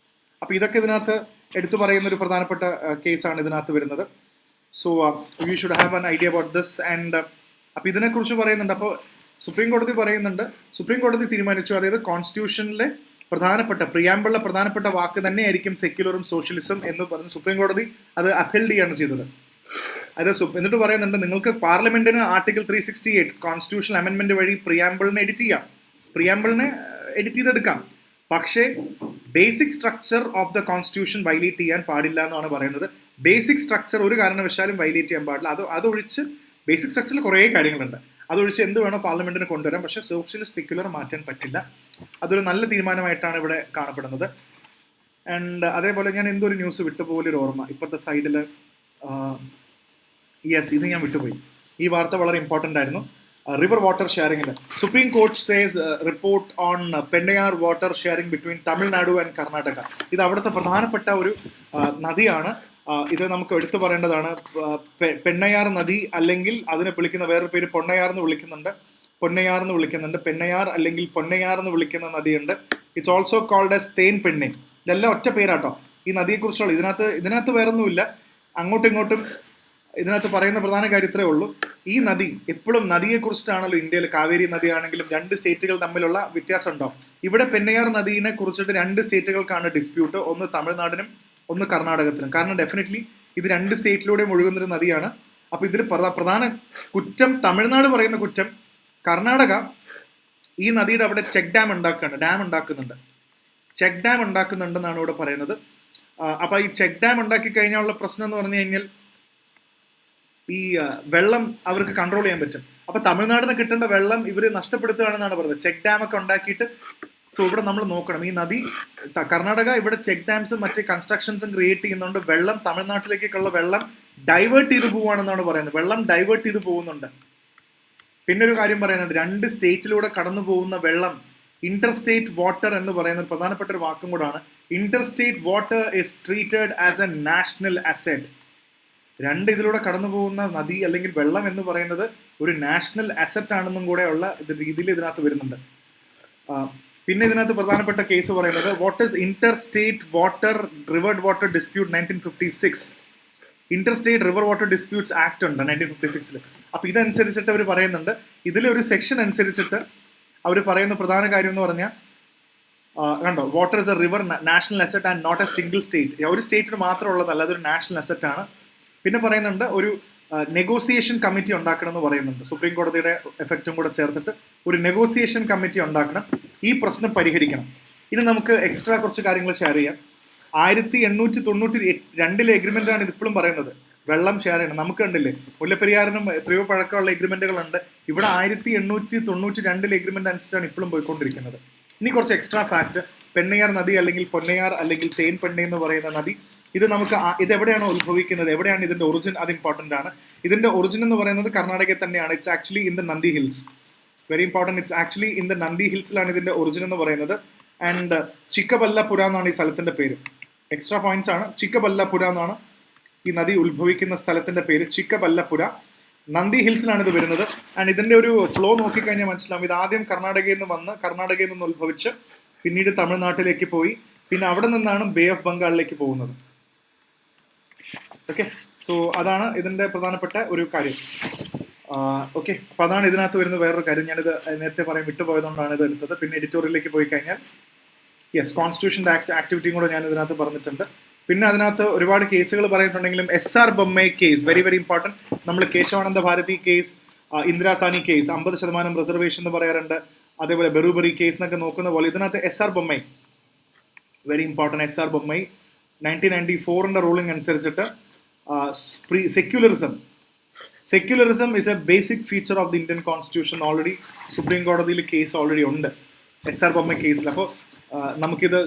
അപ്പോൾ ഇതൊക്കെ ഇതിനകത്ത് എടുത്തു പറയുന്ന ഒരു പ്രധാനപ്പെട്ട കേസാണ് ഇതിനകത്ത് വരുന്നത്. So you should have an idea about this. And അപ്പോൾ ഇതിനെക്കുറിച്ച് പറയുന്നുണ്ട്. അപ്പോൾ സുപ്രീം കോടതി പറയുന്നുണ്ട്, സുപ്രീം കോടതി തീരുമാനിച്ചു, അതായത് കോൺസ്റ്റിറ്റ്യൂഷനിലെ പ്രധാനപ്പെട്ട പ്രിയാമ്പിളിലെ പ്രധാനപ്പെട്ട വാക്ക് തന്നെയായിരിക്കും സെക്യുലറും സോഷ്യലിസം എന്ന് പറഞ്ഞ് സുപ്രീം കോടതി അത് അപ്പീൽഡ് ചെയ്യാണ് ചെയ്തത്. അത് എന്നിട്ട് പറയുന്നുണ്ട്, നിങ്ങൾക്ക് പാർലമെന്റിന് ആർട്ടിക്കിൾ 368 കോൺസ്റ്റിറ്റ്യൂഷണൽ അമെൻമെന്റ് വഴി പ്രിയാമ്പിളിനെ എഡിറ്റ് ചെയ്തെടുക്കാം. പക്ഷേ basic structure of the constitution violate ചെയ്യാൻ പാടില്ല എന്നാണ് പറയുന്നത്. ബേസിക് സ്ട്രക്ചർ ഒരു കാരണവശാലും വയലേറ്റ് ചെയ്യാൻ പാടില്ല. അതൊഴിച്ച് ബേസിക് സ്ട്രക്ചറിൽ കുറേ കാര്യങ്ങളുണ്ട്. അതൊഴിച്ച് എന്ത് വേണോ പാർലമെന്റിന് കൊണ്ടുവരാം. പക്ഷേ സോഷ്യലിസ്റ്റ് സെക്യുലർ മാറ്റാൻ പറ്റില്ല. അതൊരു നല്ല തീരുമാനമായിട്ടാണ് ഇവിടെ കാണപ്പെടുന്നത്. ആൻഡ് അതേപോലെ ഞാൻ എന്തൊരു ന്യൂസ് വിട്ടുപോലൊരു ഓർമ്മ ഇപ്പോഴത്തെ സൈഡിൽ, യെസ്, ഇത് ഞാൻ വിട്ടുപോയി. ഈ വാർത്ത വളരെ ഇമ്പോർട്ടൻ്റ് ആയിരുന്നു. River water ഷെയറിംഗിൽ supreme court says report on പെണ്ണയാർ water sharing between Tamil Nadu and Karnataka. ഇത് അവിടുത്തെ പ്രധാനപ്പെട്ട ഒരു നദിയാണ്. ഇത് നമുക്ക് എടുത്തു പറയേണ്ടതാണ്. പെണ്ണയാർ നദി, അല്ലെങ്കിൽ അതിനെ വിളിക്കുന്ന വേറൊരു പേര് പൊന്നയാർ എന്ന് വിളിക്കുന്നുണ്ട്. പെണ്ണയാർ അല്ലെങ്കിൽ പൊന്നയാർ എന്ന് വിളിക്കുന്ന നദിയുണ്ട്. ഇറ്റ്സ് ഓൾസോ കോൾഡ് ആസ് തേൻ പെണ്ണെ. ഇതെല്ലാം ഒറ്റ പേരാട്ടോ ഈ നദിയെക്കുറിച്ചുള്ള. ഇതിനകത്ത് വേറൊന്നുമില്ല. അങ്ങോട്ടും ഇങ്ങോട്ടും ഇതിനകത്ത് പറയുന്ന പ്രധാന കാര്യം ഇത്രേ ഉള്ളൂ. ഈ നദി എപ്പോഴും നദിയെക്കുറിച്ചിട്ടാണല്ലോ ഇന്ത്യയിൽ. കാവേരി നദിയാണെങ്കിലും 2 സ്റ്റേറ്റുകൾ തമ്മിലുള്ള വ്യത്യാസം ഉണ്ടാവും. ഇവിടെ പെണ്ണയാർ നദീനെ കുറിച്ചിട്ട് 2 സ്റ്റേറ്റുകൾക്കാണ് ഡിസ്പ്യൂട്ട്. ഒന്ന് തമിഴ്നാടിനും ഒന്ന് കർണാടകത്തിനും. കാരണം ഡെഫിനറ്റ്ലി ഇത് 2 സ്റ്റേറ്റിലൂടെയും ഒഴുകുന്നൊരു നദിയാണ്. അപ്പോൾ ഇതിൽ പ്രധാന കുറ്റം തമിഴ്നാട് പറയുന്ന കുറ്റം, കർണാടക ഈ നദിയുടെ അവിടെ ഡാം ഉണ്ടാക്കുന്നുണ്ട്. ചെക്ക് ഡാം ഉണ്ടാക്കുന്നുണ്ടെന്നാണ് ഇവിടെ പറയുന്നത്. അപ്പോൾ ഈ ചെക്ക് ഡാം ഉണ്ടാക്കി കഴിഞ്ഞാലുള്ള പ്രശ്നം എന്ന് പറഞ്ഞു കഴിഞ്ഞാൽ ഈ വെള്ളം അവർക്ക് കൺട്രോൾ ചെയ്യാൻ പറ്റും. അപ്പോൾ തമിഴ്നാടിന് കിട്ടേണ്ട വെള്ളം ഇവർ നഷ്ടപ്പെടുത്തുകയാണെന്നാണ് പറയുന്നത്. ചെക്ക് ഡാം ഒക്കെ ഉണ്ടാക്കിയിട്ട്. സോ ഇവിടെ നമ്മൾ നോക്കണം, ഈ നദി കർണാടക ഇവിടെ ചെക്ക് ഡാംസും മറ്റ് കൺസ്ട്രക്ഷൻസും ക്രിയേറ്റ് ചെയ്യുന്നുണ്ട്. വെള്ളം തമിഴ്നാട്ടിലേക്കുള്ള വെള്ളം ഡൈവേർട്ട് ചെയ്ത് പോവുകയാണെന്നാണ് പറയുന്നത്. വെള്ളം ഡൈവേർട്ട് ചെയ്ത് പോകുന്നുണ്ട്. പിന്നെ ഒരു കാര്യം പറയുന്നുണ്ട്, 2 സ്റ്റേറ്റിലൂടെ കടന്നു പോകുന്ന വെള്ളം ഇന്റർസ്റ്റേറ്റ് വാട്ടർ എന്ന് പറയുന്ന പ്രധാനപ്പെട്ട ഒരു വാക്കും കൂടാണ്. Interstate water is treated as A national asset. 2 ഇതിലൂടെ കടന്നു പോകുന്ന നദി അല്ലെങ്കിൽ വെള്ളം എന്ന് പറയുന്നത് ഒരു നാഷണൽ അസെറ്റ് ആണെന്നും കൂടെ ഉള്ള രീതിയിൽ ഇതിനകത്ത് വരുന്നുണ്ട്. പിന്നെ ഇതിനകത്ത് പ്രധാനപ്പെട്ട കേസ് പറയുന്നത് what is interstate water river water dispute 1956. Interstate river water disputes act ഉണ്ട് 1956. അപ്പോൾ ഇതനുസരിച്ചിട്ട് അവർ പറയുന്നുണ്ട്, ഇതിലൊരു സെക്ഷൻ അനുസരിച്ചിട്ട് അവർ പറയുന്ന പ്രധാന കാര്യം എന്ന് പറഞ്ഞാൽ, കണ്ടോ, water is a river national asset and not a single state. ഒരു സ്റ്റേറ്റിന് മാത്രമുള്ളതല്ല, അതൊരു നാഷണൽ അസെറ്റ് ആണ്. പിന്നെ പറയുന്നുണ്ട് ഒരു നെഗോസിയേഷൻ കമ്മിറ്റി ഉണ്ടാക്കണം എന്ന് പറയുന്നുണ്ട്. സുപ്രീം കോടതിയുടെ എഫക്റ്റും കൂടെ ചേർത്തിട്ട് ഒരു നെഗോസിയേഷൻ കമ്മിറ്റി ഉണ്ടാക്കണം, ഈ പ്രശ്നം പരിഹരിക്കണം. ഇനി നമുക്ക് എക്സ്ട്രാ കുറച്ച് കാര്യങ്ങൾ ഷെയർ ചെയ്യാം. 1892 എഗ്രിമെന്റ് ആണ് ഇതിപ്പോഴും പറയുന്നത്, വെള്ളം ഷെയർ ചെയ്യണം. നമുക്ക് കണ്ടില്ലേ, മുല്ലപ്പെരിയാറിനും എത്രയോ പഴക്കമുള്ള എഗ്രിമെന്റുകളുണ്ട്. ഇവിടെ 1892 എഗ്രിമെന്റ് അനുസരിച്ചാണ് ഇപ്പോഴും പോയിക്കൊണ്ടിരിക്കുന്നത്. ഇനി കുറച്ച് എക്സ്ട്രാ ഫാക്ട്, പെണ്ണയാർ നദി അല്ലെങ്കിൽ പൊന്നയാർ അല്ലെങ്കിൽ തേൻ പെണ്ണെ എന്ന് പറയുന്ന നദി, ഇത് എവിടെയാണോ ഉത്ഭവിക്കുന്നത്, എവിടെയാണ് ഇതിന്റെ ഒറിജിൻ, അത് ഇമ്പോർട്ടന്റ് ആണ്. ഇതിന്റെ ഒറിജിൻ എന്ന് പറയുന്നത് കർണാടകയിൽ തന്നെയാണ്. ഇറ്റ്സ് ആക്ച്വലി ഇൻ ദ നന്ദി hills. Very important. It's actually in the നന്ദി ഹിൽസിലാണ് ഇതിന്റെ ഒറിജിൻ എന്ന് പറയുന്നത്. ആൻഡ് ചിക്കബല്ലപുര എന്നാണ് ഈ സ്ഥലത്തിന്റെ പേര്. എക്സ്ട്രാ പോയിന്റ്സ് ആണ്. ചിക്കബല്ലപുര എന്നാണ് ഈ നദി ഉത്ഭവിക്കുന്ന സ്ഥലത്തിന്റെ പേര്, ചിക്കബല്ലപുര. നന്ദി ഹിൽസിലാണ് ഇത് വരുന്നത്. ആൻഡ് ഇതിന്റെ ഒരു ഫ്ലോ നോക്കിക്കഴിഞ്ഞാൽ മനസ്സിലാവും. ഇത് ആദ്യം കർണാടകയിൽ നിന്ന് ഉത്ഭവിച്ച് പിന്നീട് തമിഴ്നാട്ടിലേക്ക് പോയി, പിന്നെ അവിടെ നിന്നാണ് ബേ ഓഫ് ബംഗാളിലേക്ക് പോകുന്നത്. ഓക്കെ, സോ അതാണ് ഇതിന്റെ പ്രധാനപ്പെട്ട ഒരു കാര്യം. ഓക്കെ, അപ്പോൾ അതാണ് ഇതിനകത്ത് വരുന്ന വേറൊരു കാര്യം. ഞാനിത് നേരത്തെ പറയാൻ വിട്ടുപോയതുകൊണ്ടാണ് ഇത് എടുത്തത്. പിന്നെ എഡിറ്റോറിയലിലേക്ക് പോയി കഴിഞ്ഞാൽ യെസ്, കോൺസ്റ്റിറ്റ്യൂഷൻ്റെ ആക്ടിവിറ്റിയും കൂടെ ഞാൻ ഇതിനകത്ത് പറഞ്ഞിട്ടുണ്ട്. പിന്നെ അതിനകത്ത് ഒരുപാട് കേസുകൾ പറയുന്നുണ്ടെങ്കിലും SR Bommai case very very important. നമ്മൾ Kesavananda Bharati case, ഇന്ദിരാസാനി case 50% reservation എന്ന് പറയാറുണ്ട്. അതേപോലെ ബെറൂബറി കേസ് എന്നൊക്കെ നോക്കുന്ന പോലെ ഇതിനകത്ത് SR Bommai very important. SR Bommai 1994 ruling അനുസരിച്ചിട്ട് secularism is a basic feature of the Indian constitution. Already supreme കോടതിയിൽ കേസ് ഓൾറെഡി ഉണ്ട് SR ബൊമ്മൈ കേസിൽ. അപ്പോൾ നമുക്കിത്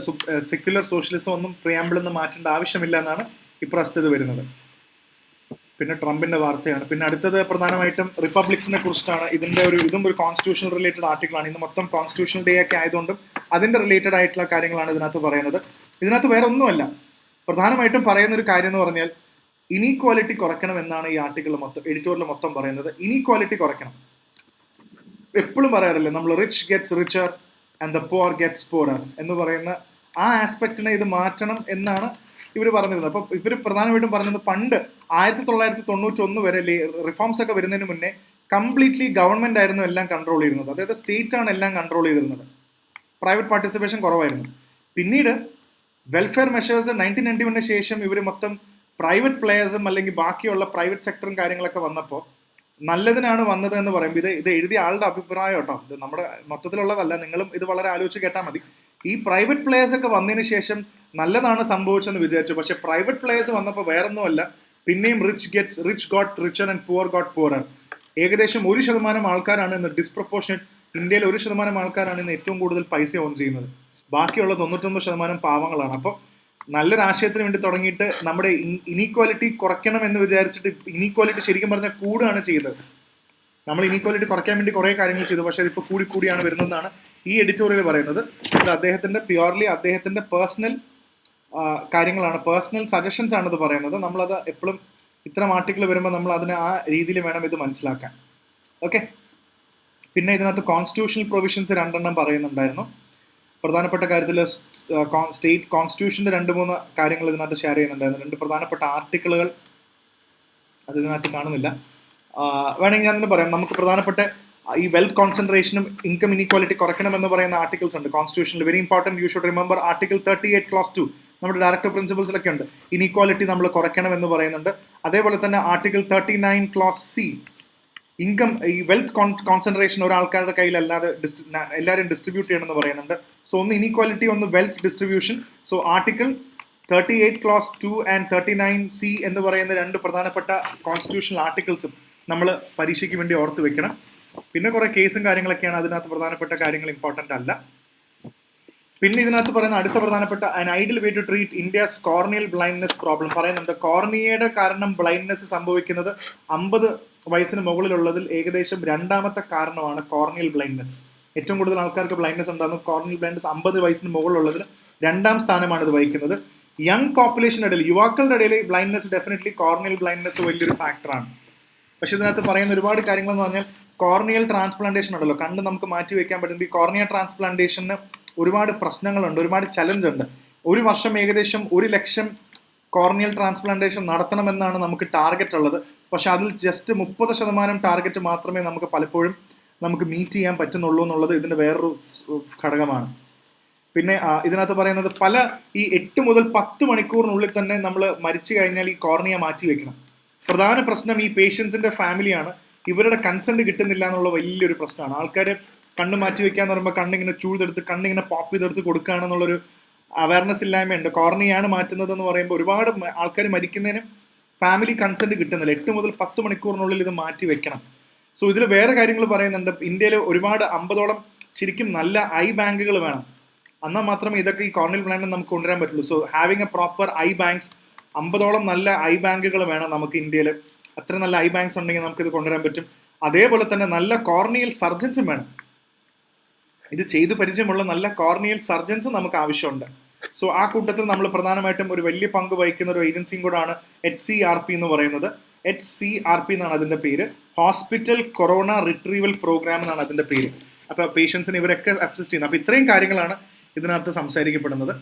സെക്യുലർ സോഷ്യലിസം ഒന്നും പ്രിയാമ്പിളിൽ നിന്ന് മാറ്റേണ്ട ആവശ്യമില്ല എന്നാണ് ഇപ്രാവശ്യത്തെ ഇത് വരുന്നത്. പിന്നെ ട്രംപിന്റെ വാർത്തയാണ്. പിന്നെ അടുത്തത് പ്രധാനമായിട്ടും റിപ്പബ്ലിക്സിനെ കുറിച്ചിട്ടാണ്. ഇതും ഒരു കോൺസ്റ്റിറ്റ്യൂഷണൽ റിലേറ്റഡ് ആർട്ടിക്കിളാണ്. ഇന്ന് മൊത്തം കോൺസ്റ്റിറ്റ്യൂഷണൽ ഡേ ഒക്കെ ആയതുകൊണ്ടും അതിന്റെ റിലേറ്റഡ് ആയിട്ടുള്ള കാര്യങ്ങളാണ് ഇതിനകത്ത് പറയുന്നത്. ഇതിനകത്ത് വേറെ ഒന്നുമല്ല, പ്രധാനമായിട്ടും പറയുന്ന ഒരു കാര്യം എന്ന് പറഞ്ഞാൽ ഇനീക്വാലിറ്റി കുറയ്ക്കണം എന്നാണ് ഈ ആർട്ടിക്കിൾ എഡിറ്റോറിയൽ മൊത്തം പറയുന്നത്. ഇനീക്വാലിറ്റി കുറയ്ക്കണം. എപ്പോഴും പറയാറില്ലേ നമ്മൾ, rich gets richer and the poor gets poorer എന്ന് പറയുന്ന ആ ആസ്പെക്റ്റിനെ ഇത് മാറ്റണം എന്നാണ് ഇവർ പറഞ്ഞിരുന്നത്. അപ്പോൾ ഇവർ പ്രധാനമായിട്ടും പറഞ്ഞത് പണ്ട് 1991 വരെ റിഫോംസ് ഒക്കെ വരുന്നതിന് മുന്നേ കംപ്ലീറ്റ്ലി ഗവൺമെന്റ് ആയിരുന്നു എല്ലാം കൺട്രോൾ ചെയ്യുന്നത്. അതായത് സ്റ്റേറ്റ് ആണ് എല്ലാം കൺട്രോൾ ചെയ്തിരുന്നത്, പ്രൈവറ്റ് പാർട്ടിസിപ്പേഷൻ കുറവായിരുന്നു. പിന്നീട് വെൽഫെയർ മെഷേഴ്സ് 1991 ശേഷം ഇവർ മൊത്തം പ്രൈവറ്റ് പ്ലെയേഴ്സും അല്ലെങ്കിൽ ബാക്കിയുള്ള പ്രൈവറ്റ് സെക്ടറും കാര്യങ്ങളൊക്കെ വന്നപ്പോൾ നല്ലതിനാണ് വന്നത് എന്ന് പറയുമ്പോൾ ഇത് എഴുതിയ ആളുടെ അഭിപ്രായം കേട്ടോ, ഇത് നമ്മുടെ മൊത്തത്തിലുള്ളതല്ല, നിങ്ങളും ഇത് വളരെ ആലോചിച്ച് കേട്ടാൽ മതി. ഈ പ്രൈവറ്റ് പ്ലെയേഴ്സ് ഒക്കെ വന്നതിന് ശേഷം നല്ലതാണ് സംഭവിച്ചെന്ന് വിചാരിച്ചു. പക്ഷെ പ്രൈവറ്റ് പ്ലെയേഴ്സ് വന്നപ്പോൾ വേറൊന്നുമല്ല, പിന്നെയും rich got richer and poor got poorer. ഏകദേശം 1% ആൾക്കാരാണ് ഇന്ന് ഡിസ്പ്രപ്പോർഷനേറ്റ്, ഇന്ത്യയിൽ 1% ആൾക്കാരാണ് ഇന്ന് ഏറ്റവും കൂടുതൽ പൈസ ഓൺ ചെയ്യുന്നത്. ബാക്കിയുള്ള 99% പാവങ്ങളാണ്. അപ്പോൾ നല്ലൊരു ആശയത്തിന് വേണ്ടി തുടങ്ങിയിട്ട് നമ്മുടെ ഇനീക്വാലിറ്റി കുറയ്ക്കണം എന്ന് വിചാരിച്ചിട്ട് ഇനീക്വാലിറ്റി ശരിക്കും പറഞ്ഞാൽ കൂടുകയാണ് ചെയ്തത്. നമ്മൾ ഇനീക്വാലിറ്റി കുറയ്ക്കാൻ വേണ്ടി കുറേ കാര്യങ്ങൾ ചെയ്തു, പക്ഷേ ഇതിപ്പോൾ കൂടിയാണ് വരുന്നതെന്നാണ് ഈ എഡിറ്റോറിയൽ പറയുന്നത്. ഇത് അദ്ദേഹത്തിൻ്റെ പ്യുവർലി അദ്ദേഹത്തിൻ്റെ പേഴ്സണൽ കാര്യങ്ങളാണ്, പേഴ്സണൽ സജഷൻസ് ആണ് ഇത് പറയുന്നത്. നമ്മളത് എപ്പോഴും ഇത്തരം ആർട്ടിക്കിൾ വരുമ്പോൾ നമ്മൾ അതിനെ ആ രീതിയിൽ വേണം ഇത് മനസ്സിലാക്കാൻ. ഓക്കെ. പിന്നെ ഇതിനകത്ത് കോൺസ്റ്റിറ്റ്യൂഷണൽ പ്രൊവിഷൻസ് 2 പറയുന്നുണ്ടായിരുന്നു. പ്രധാനപ്പെട്ട കാര്യത്തിൽ സ്റ്റേറ്റ് കോൺസ്റ്റിറ്റ്യൂഷൻ്റെ 2-3 കാര്യങ്ങൾ ഇതിനകത്ത് ഷെയർ ചെയ്യുന്നുണ്ടായിരുന്നു. 2 പ്രധാനപ്പെട്ട ആർട്ടിക്കിളുകൾ അത് ഇതിനകത്ത് കാണുന്നില്ല. വേണമെങ്കിൽ ഞാൻ തന്നെ പറയാം. നമുക്ക് പ്രധാനപ്പെട്ട ഈ വെൽത്ത് കോൺസെൻട്രേഷനും ഇൻകം ഇനീക്വാലിറ്റി കുറയ്ക്കണമെന്ന് പറയുന്ന ആർട്ടിക്കിൾസ് ഉണ്ട് കോൺസ്റ്റിറ്റ്യൂഷനിൽ. Very important, you should remember article 38 clause 2 നമ്മുടെ ഡയറക്ടർ പ്രിൻസിപ്പിൾസിലൊക്കെ ഉണ്ട്. ഇനീക്വാലിറ്റി നമ്മൾ കുറയ്ക്കണം എന്ന് പറയുന്നുണ്ട്. അതേപോലെ തന്നെ ആർട്ടിക്കിൾ 39 ക്ലോസ് C, ഇൻകം ഈ വെൽത്ത് കോൺസെൻട്രേഷൻ ഒരാൾക്കാരുടെ കയ്യിലല്ലാതെ എല്ലാവരും ഡിസ്ട്രിബ്യൂട്ട് ചെയ്യണമെന്ന് പറയുന്നുണ്ട്. സോ ഒന്ന് ഇനീക്വാലിറ്റി, ഒന്ന് wealth distribution. So article 38 clause 2 and 39C എന്ന് പറയുന്ന 2 പ്രധാനപ്പെട്ട കോൺസ്റ്റിറ്റ്യൂഷണൽ ആർട്ടിക്കിൾസും നമ്മൾ പരീക്ഷയ്ക്ക് വേണ്ടി ഓർത്ത് വെക്കണം. പിന്നെ കുറേ കേസും കാര്യങ്ങളൊക്കെയാണ് അതിനകത്ത് പ്രധാനപ്പെട്ട കാര്യങ്ങൾ, ഇമ്പോർട്ടൻ്റ് അല്ല. പിന്നെ ഇതിനകത്ത് പറയുന്ന അടുത്ത പ്രധാനപ്പെട്ട an ideal way to treat India's corneal blindness problem പറയുന്നുണ്ട്. കോർണിയയുടെ കാരണം ബ്ലൈൻഡ്നെസ് സംഭവിക്കുന്നത് 50 വയസ്സിന് മുകളിലുള്ളതിൽ ഏകദേശം 2ാമത്തെ കാരണമാണ് കോർണിയൽ ബ്ലൈൻഡ്നെസ്. ഏറ്റവും കൂടുതൽ ആൾക്കാർക്ക് ബ്ലൈൻഡ്നെസ് ഉണ്ടാകുന്നത് കോർണിയൽ ബ്ലൈൻഡ്നെസ് 50 വയസ്സിന് മുകളിലുള്ളതിൽ 2ാം സ്ഥാനമാണ് ഇത് വഹിക്കുന്നത്. യങ് പോപ്പുലേഷൻ്റെ ഇടയിൽ, യുവാക്കളുടെ ഇടയിൽ ബ്ലൈൻഡ്നെസ് ഡെഫിനറ്റ്ലി കോർണിയൽ ബ്ലൈൻഡ്നെസ് വലിയൊരു ഫാക്ടറാണ്. പക്ഷെ ഇതിനകത്ത് പറയുന്ന ഒരുപാട് കാര്യങ്ങളെന്ന് പറഞ്ഞാൽ കോർണിയൽ ട്രാൻസ്പ്ലാന്റേഷൻ ഉണ്ടല്ലോ, കണ്ണ് നമുക്ക് മാറ്റി വെക്കാൻ പറ്റുന്ന ഈ കോർണിയ ട്രാൻസ്പ്ലാന്റേഷന് ഒരുപാട് പ്രശ്നങ്ങളുണ്ട്, ഒരുപാട് ചലഞ്ച് ഉണ്ട്. ഒരു വർഷം ഏകദേശം 1 ലക്ഷം കോർണിയൽ ട്രാൻസ്പ്ലാന്റേഷൻ നടത്തണമെന്നാണ് നമുക്ക് ടാർഗറ്റ് ഉള്ളത്. പക്ഷെ അതിൽ ജസ്റ്റ് 30% ടാർഗറ്റ് മാത്രമേ നമുക്ക് പലപ്പോഴും മീറ്റ് ചെയ്യാൻ പറ്റുന്നുള്ളൂ എന്നുള്ളത് ഇതിൻ്റെ വേറൊരു ഘടകമാണ്. പിന്നെ ഇതിനകത്ത് പറയുന്നത് ഈ 8 മുതൽ 10 മണിക്കൂറിനുള്ളിൽ തന്നെ നമ്മൾ മരിച്ചു കഴിഞ്ഞാൽ ഈ കോർണിയ മാറ്റി വെക്കണം. പ്രധാന പ്രശ്നം ഈ പേഷ്യൻസിൻ്റെ ഫാമിലിയാണ്. ഇവരുടെ കൺസെന്റ് കിട്ടുന്നില്ല എന്നുള്ള വലിയൊരു പ്രശ്നമാണ്. ആൾക്കാർ കണ്ണ് മാറ്റി വെക്കാന്ന് പറയുമ്പോൾ കണ്ണിങ്ങനെ ചൂഴ്തെടുത്ത് കണ്ണിങ്ങനെ പോപ്പ് ചെയ്തെടുത്ത് കൊടുക്കുകയാണെന്നുള്ളൊരു അവയർനെസ് ഇല്ലായ്മയുണ്ട്. കോർണിയാണ് മാറ്റുന്നതെന്ന് പറയുമ്പോൾ ഒരുപാട് ആൾക്കാർ മരിക്കുന്നതിന് ഫാമിലി കൺസെന്റ് കിട്ടുന്നില്ല. 8 മുതൽ 10 മണിക്കൂറിനുള്ളിൽ ഇത് മാറ്റി വെക്കണം. സോ ഇതിൽ വേറെ കാര്യങ്ങൾ പറയുന്നുണ്ട്. ഇന്ത്യയിൽ ഒരുപാട് 50ഓളം ശരിക്കും നല്ല ഐ ബാങ്കുകൾ വേണം, എന്നാൽ മാത്രമേ ഇതൊക്കെ ഈ കോർണിയൽ ബ്ലൈൻഡ്നെസ് നമുക്ക് കൊണ്ടുവരാൻ പറ്റുള്ളൂ. So having a proper eye banks, 50ഓളം നല്ല ഐ ബാങ്കുകൾ വേണം നമുക്ക് ഇന്ത്യയിൽ. അത്ര നല്ല ഐ ബാങ്ക്സ് ഉണ്ടെങ്കിൽ നമുക്കിത് കൊണ്ടുവരാൻ പറ്റും. അതേപോലെ തന്നെ നല്ല കോർണിയൽ സർജൻസും വേണം. ഇത് ചെയ്ത് പരിചയമുള്ള നല്ല കോർണിയൽ സർജൻസ് നമുക്ക് ആവശ്യമുണ്ട്. സോ ആ കൂട്ടത്തിൽ നമ്മൾ പ്രധാനമായിട്ടും ഒരു വലിയ പങ്ക് വഹിക്കുന്ന ഒരു ഏജൻസിയും കൂടാണ് HCRP എന്ന് പറയുന്നത്. HCRP എന്നാണ് അതിൻ്റെ പേര്, ഹോസ്പിറ്റൽ കൊറോണ റിട്രീവൽ പ്രോഗ്രാം എന്നാണ് അതിൻ്റെ പേര്. അപ്പോൾ പേഷ്യൻസിന് ഇവരൊക്കെ അസിസ്റ്റ് ചെയ്യുന്നത്. അപ്പോൾ ഇത്രയും കാര്യങ്ങളാണ് ഇതിനകത്ത് സംസാരിക്കപ്പെടുന്നത്.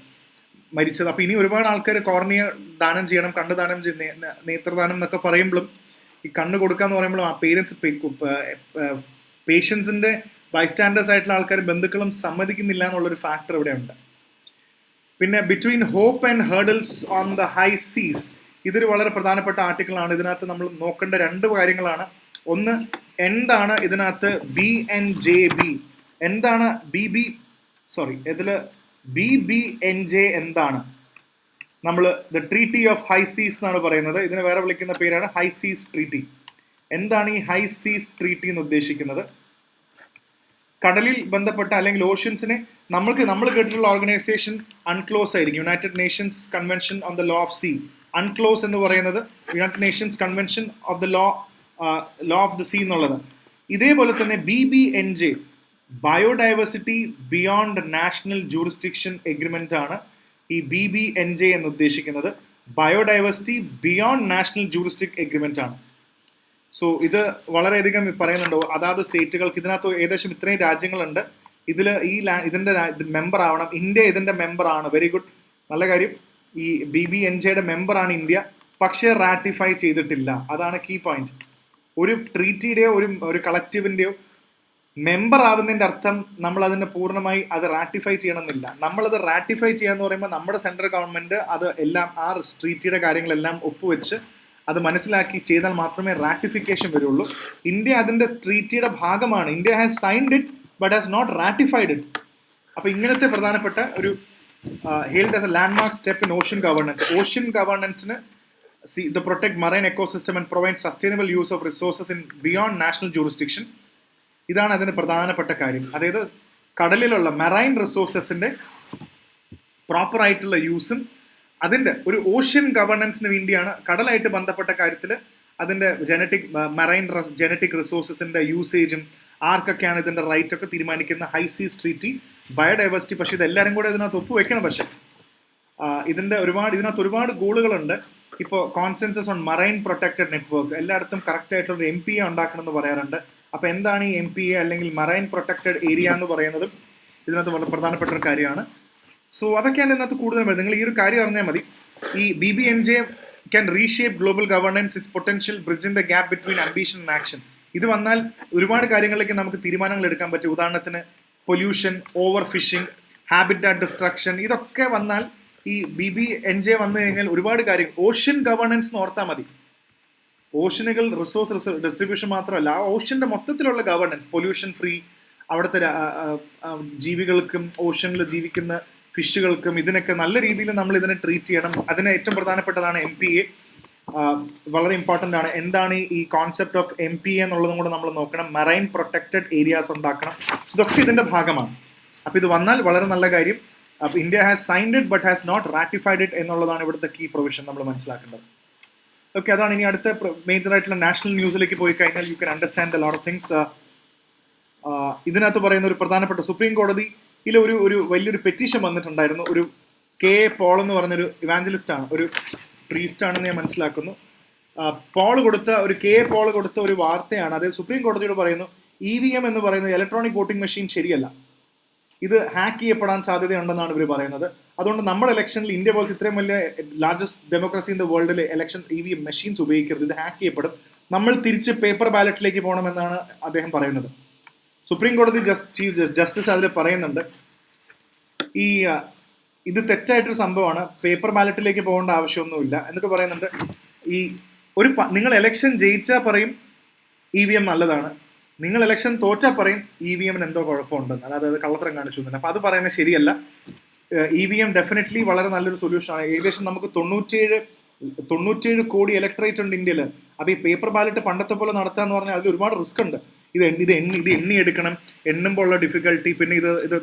മരിച്ചത്. അപ്പോൾ ഇനി ഒരുപാട് ആൾക്കാർ കോർണിയ ദാനം ചെയ്യണം, കണ്ണ് ദാനം നേത്രദാനം എന്നൊക്കെ പറയുമ്പോഴും ഈ കണ്ണ് കൊടുക്കാന്ന് പറയുമ്പോഴും ആ പേഷ്യൻസിൻ്റെ ബൈസ്റ്റാൻഡേഴ്സ് ആയിട്ടുള്ള ആൾക്കാർ ബന്ധുക്കളും സമ്മതിക്കുന്നില്ല എന്നുള്ളൊരു ഫാക്ടർ ഇവിടെ ഉണ്ട്. പിന്നെ between hope and hurdles on the high seas, ഇതൊരു വളരെ പ്രധാനപ്പെട്ട ആർട്ടിക്കിളാണ്. ഇതിനകത്ത് നമ്മൾ നോക്കേണ്ട 2 കാര്യങ്ങളാണ്. ഒന്ന്, എന്താണ് ഇതിനകത്ത് BNJB, എന്താണ് BBNJ എന്താണ്? നമ്മൾ ദ ട്രീറ്റി ഓഫ് ഹൈ സീസ് എന്നാണ് പറയുന്നത്. ഇതിനെ വേറെ വിളിക്കുന്ന പേരാണ് ഹൈ സീസ് ട്രീറ്റി. എന്താണ് ഈ ഹൈ സീസ് ട്രീറ്റി എന്ന് ഉദ്ദേശിക്കുന്നത്? കടലിൽ ബന്ധപ്പെട്ട അല്ലെങ്കിൽ ഓഷ്യൻസിനെ നമ്മൾ കേട്ടിട്ടുള്ള ഓർഗനൈസേഷൻ അൺക്ലോസ് ആയിരിക്കും, United Nations convention on the law of sea. UNCLOS എന്ന് പറയുന്നത് United Nations convention of the law of the sea എന്നുള്ളത്. ഇതേപോലെ തന്നെ BBNJ, biodiversity beyond national jurisdiction agreement ആണ് ഈ BBNJ എന്ന് ഉദ്ദേശിക്കുന്നത്. ബയോഡൈവേഴ്സിറ്റി ബിയോണ്ട് നാഷണൽ ജൂറിസ്ഡിക് എഗ്രിമെന്റ് ആണ്. സോ ഇത് വളരെയധികം പറയുന്നുണ്ടോ അതാത് സ്റ്റേറ്റുകൾക്ക്. ഇതിനകത്ത് ഏകദേശം ഇത്രയും രാജ്യങ്ങളുണ്ട്. ഇതിൽ ഇതിൻ്റെ മെമ്പർ ആവണം. ഇന്ത്യ ഇതിൻ്റെ മെമ്പർ ആണ്. വെരി ഗുഡ്, നല്ല കാര്യം. ഈ BBNJ മെമ്പറാണ് ഇന്ത്യ, പക്ഷേ റാറ്റിഫൈ ചെയ്തിട്ടില്ല. അതാണ് കീ പോയിന്റ്. ഒരു ട്രീറ്റിയുടെയോ ഒരു കളക്റ്റീവിന്റെയോ മെമ്പർ ആവുന്നതിന്റെ അർത്ഥം നമ്മൾ അതിനെ പൂർണ്ണമായി അത് റാറ്റിഫൈ ചെയ്യണമെന്നില്ല. നമ്മളത് റാറ്റിഫൈ ചെയ്യാന്ന് പറയുമ്പോൾ നമ്മുടെ സെൻട്രൽ ഗവൺമെന്റ് അത് എല്ലാം ആ ട്രീറ്റിയുടെ കാര്യങ്ങളെല്ലാം ഒപ്പുവെച്ച് അത് മനസ്സിലാക്കി ചെയ്താൽ മാത്രമേ റാറ്റിഫിക്കേഷൻ വരുള്ളൂ. ഇന്ത്യ അതിന്റെ ട്രീറ്റിയുടെ ഭാഗമാണ്. India has signed it but has not ratified it. അപ്പൊ ഇങ്ങനത്തെ പ്രധാനപ്പെട്ട ഒരു hailed as a landmark step in ocean governance. Ocean ഗവേണൻസിന് the protect marine ecosystem and provide sustainable use of resources in beyond national jurisdiction. ഇതാണ് അതിന് പ്രധാനപ്പെട്ട കാര്യം. അതായത് കടലിലുള്ള മറൈൻ റിസോഴ്സസിന്റെ പ്രോപ്പർ ആയിട്ടുള്ള യൂസും അതിന്റെ ഒരു ഓഷ്യൻ ഗവേണൻസിന് വേണ്ടിയാണ്. കടലായിട്ട് ബന്ധപ്പെട്ട കാര്യത്തിൽ അതിന്റെ ജനറ്റിക് റിസോഴ്സസിന്റെ യൂസേജും ആർക്കൊക്കെയാണ് ഇതിന്റെ റൈറ്റ് ഒക്കെ തീരുമാനിക്കുന്ന ഹൈ സീസ് ട്രീറ്റി, ബയോഡൈവേഴ്സിറ്റി. പക്ഷെ ഇതെല്ലാവരും കൂടെ ഇതിനകത്ത് ഒപ്പുവെക്കണം. പക്ഷെ ഇതിനകത്ത് ഒരുപാട് ഗോളുകളുണ്ട്. ഇപ്പോൾ consensus on marine protected network എല്ലായിടത്തും കറക്റ്റ് ആയിട്ടുള്ള MPA ഉണ്ടാക്കണം എന്ന് പറയാറുണ്ട്. അപ്പൊ എന്താണ് ഈ MPA അല്ലെങ്കിൽ മറൈൻ പ്രൊട്ടക്റ്റഡ് ഏരിയ എന്ന് പറയുന്നത് ഇതിനകത്ത് വളരെ പ്രധാനപ്പെട്ട ഒരു കാര്യമാണ്. സോ അതൊക്കെയാണ് ഇതിനകത്ത് കൂടുതൽ വരുന്നത്. നിങ്ങൾ ഈ ഒരു കാര്യം അറിഞ്ഞാൽ മതി. ഈ BBNJ can reshape global governance, it's potential bridging the gap between ambition and action. ഇത് വന്നാൽ ഒരുപാട് കാര്യങ്ങളിലേക്ക് നമുക്ക് തീരുമാനങ്ങൾ എടുക്കാൻ പറ്റും. ഉദാഹരണത്തിന് pollution, over fishing, habitat destruction, ഇതൊക്കെ വന്നാൽ ഈ BBNJ വന്നു കഴിഞ്ഞാൽ ഒരുപാട് കാര്യം. ഓഷ്യൻ ഗവേണൻസ് എന്ന് ഓർത്താൽ മതി. ഓഷ്യനുകൾ റിസോഴ്സ് ഡിസ്ട്രിബ്യൂഷൻ മാത്രമല്ല, ആ ഓഷ്യന്റെ മൊത്തത്തിലുള്ള ഗവേണൻസ്, പൊല്യൂഷൻ ഫ്രീ, അവിടുത്തെ ജീവികൾക്കും ഓഷ്യനിൽ ജീവിക്കുന്ന ഫിഷുകൾക്കും ഇതിനൊക്കെ നല്ല രീതിയിൽ നമ്മൾ ഇതിനെ ട്രീറ്റ് ചെയ്യണം. അതിന് ഏറ്റവും പ്രധാനപ്പെട്ടതാണ് MPA. വളരെ ഇമ്പോർട്ടൻ്റ് ആണ്. എന്താണ് ഈ കോൺസെപ്റ്റ് ഓഫ് MPA എന്നുള്ളതും കൂടെ നമ്മൾ നോക്കണം. മറൈൻ പ്രൊട്ടക്റ്റഡ് ഏരിയാസ് ഉണ്ടാക്കണം. ഇതൊക്കെ ഇതിന്റെ ഭാഗമാണ്. അപ്പൊ ഇത് വന്നാൽ വളരെ നല്ല കാര്യം. അപ്പൊ India has signed it but has not ratified it എന്നുള്ളതാണ് ഇവിടുത്തെ കീ പ്രൊവിഷൻ നമ്മൾ മനസ്സിലാക്കേണ്ടത്. ഓക്കെ, അതാണ്. ഇനി അടുത്ത മേജർ ആയിട്ടുള്ള നാഷണൽ ന്യൂസിലേക്ക് പോയി കഴിഞ്ഞാൽ you can understand a lot of things. ഇതിനകത്ത് പറയുന്ന ഒരു പ്രധാനപ്പെട്ട സുപ്രീം കോടതിയിൽ ഒരു വലിയൊരു പെറ്റീഷൻ വന്നിട്ടുണ്ടായിരുന്നു. ഒരു K.A. പോൾ എന്ന് പറഞ്ഞൊരു ഇവാഞ്ചലിസ്റ്റ് ആണ്, ഒരു പ്രീസ്റ്റ് ആണെന്ന് ഞാൻ മനസ്സിലാക്കുന്നു. K.A. പോൾ കൊടുത്ത ഒരു വാർത്തയാണ്. അതായത് സുപ്രീം കോടതിയോട് പറയുന്നു EVM എന്ന് പറയുന്നത് ഇലക്ട്രോണിക് വോട്ടിംഗ് മെഷീൻ ശരിയല്ല, ഇത് ഹാക്ക് ചെയ്യപ്പെടാൻ സാധ്യതയുണ്ടെന്നാണ് ഇവർ പറയുന്നത്. അതുകൊണ്ട് നമ്മുടെ ഇലക്ഷനിൽ ഇന്ത്യ പോലത്തെ ഇത്രയും വലിയ ലാർജസ്റ്റ് ഡെമോക്രസി ഇൻ ദ വേൾഡിൽ ഇലക്ഷൻ EVM മെഷീൻസ് ഉപയോഗിക്കരുത്, ഇത് ഹാക്ക് ചെയ്യപ്പെടും, നമ്മൾ തിരിച്ച് പേപ്പർ ബാലറ്റിലേക്ക് പോകണമെന്നാണ് അദ്ദേഹം പറയുന്നത്. സുപ്രീം കോടതി ജസ്റ്റിസ് അതിൽ പറയുന്നുണ്ട് ഇത് തെറ്റായിട്ടൊരു സംഭവമാണ്, പേപ്പർ ബാലറ്റിലേക്ക് പോകേണ്ട ആവശ്യമൊന്നുമില്ല. എന്നിട്ട് പറയുന്നുണ്ട് നിങ്ങൾ ഇലക്ഷൻ ജയിച്ചാൽ പറയും EVM നല്ലതാണ്, നിങ്ങൾ ഇലക്ഷൻ തോറ്റാൽ പറയും EVMന് എന്തോ കുഴപ്പമുണ്ടെന്ന്, അതായത് കള്ളത്തരം കാണിച്ചു. അപ്പൊ അത് പറയുന്നത് ശരിയല്ല. EVM ഡെഫിനറ്റ്ലി വളരെ നല്ലൊരു സൊല്യൂഷനാണ്. ഏകദേശം നമുക്ക് 97 കോടി ഇലക്ട്രേറ്റ് ഉണ്ട് ഇന്ത്യയിൽ. അപ്പൊ ഈ പേപ്പർ ബാലറ്റ് പണ്ടത്തെ പോലെ നടത്തുക എന്ന് പറഞ്ഞാൽ അതിൽ ഒരുപാട് റിസ്ക് ഉണ്ട്. ഇത് എണ്ണിയെടുക്കണം, എണ്ണുമ്പോൾ ഉള്ള ഡിഫിക്കൽട്ടി, പിന്നെ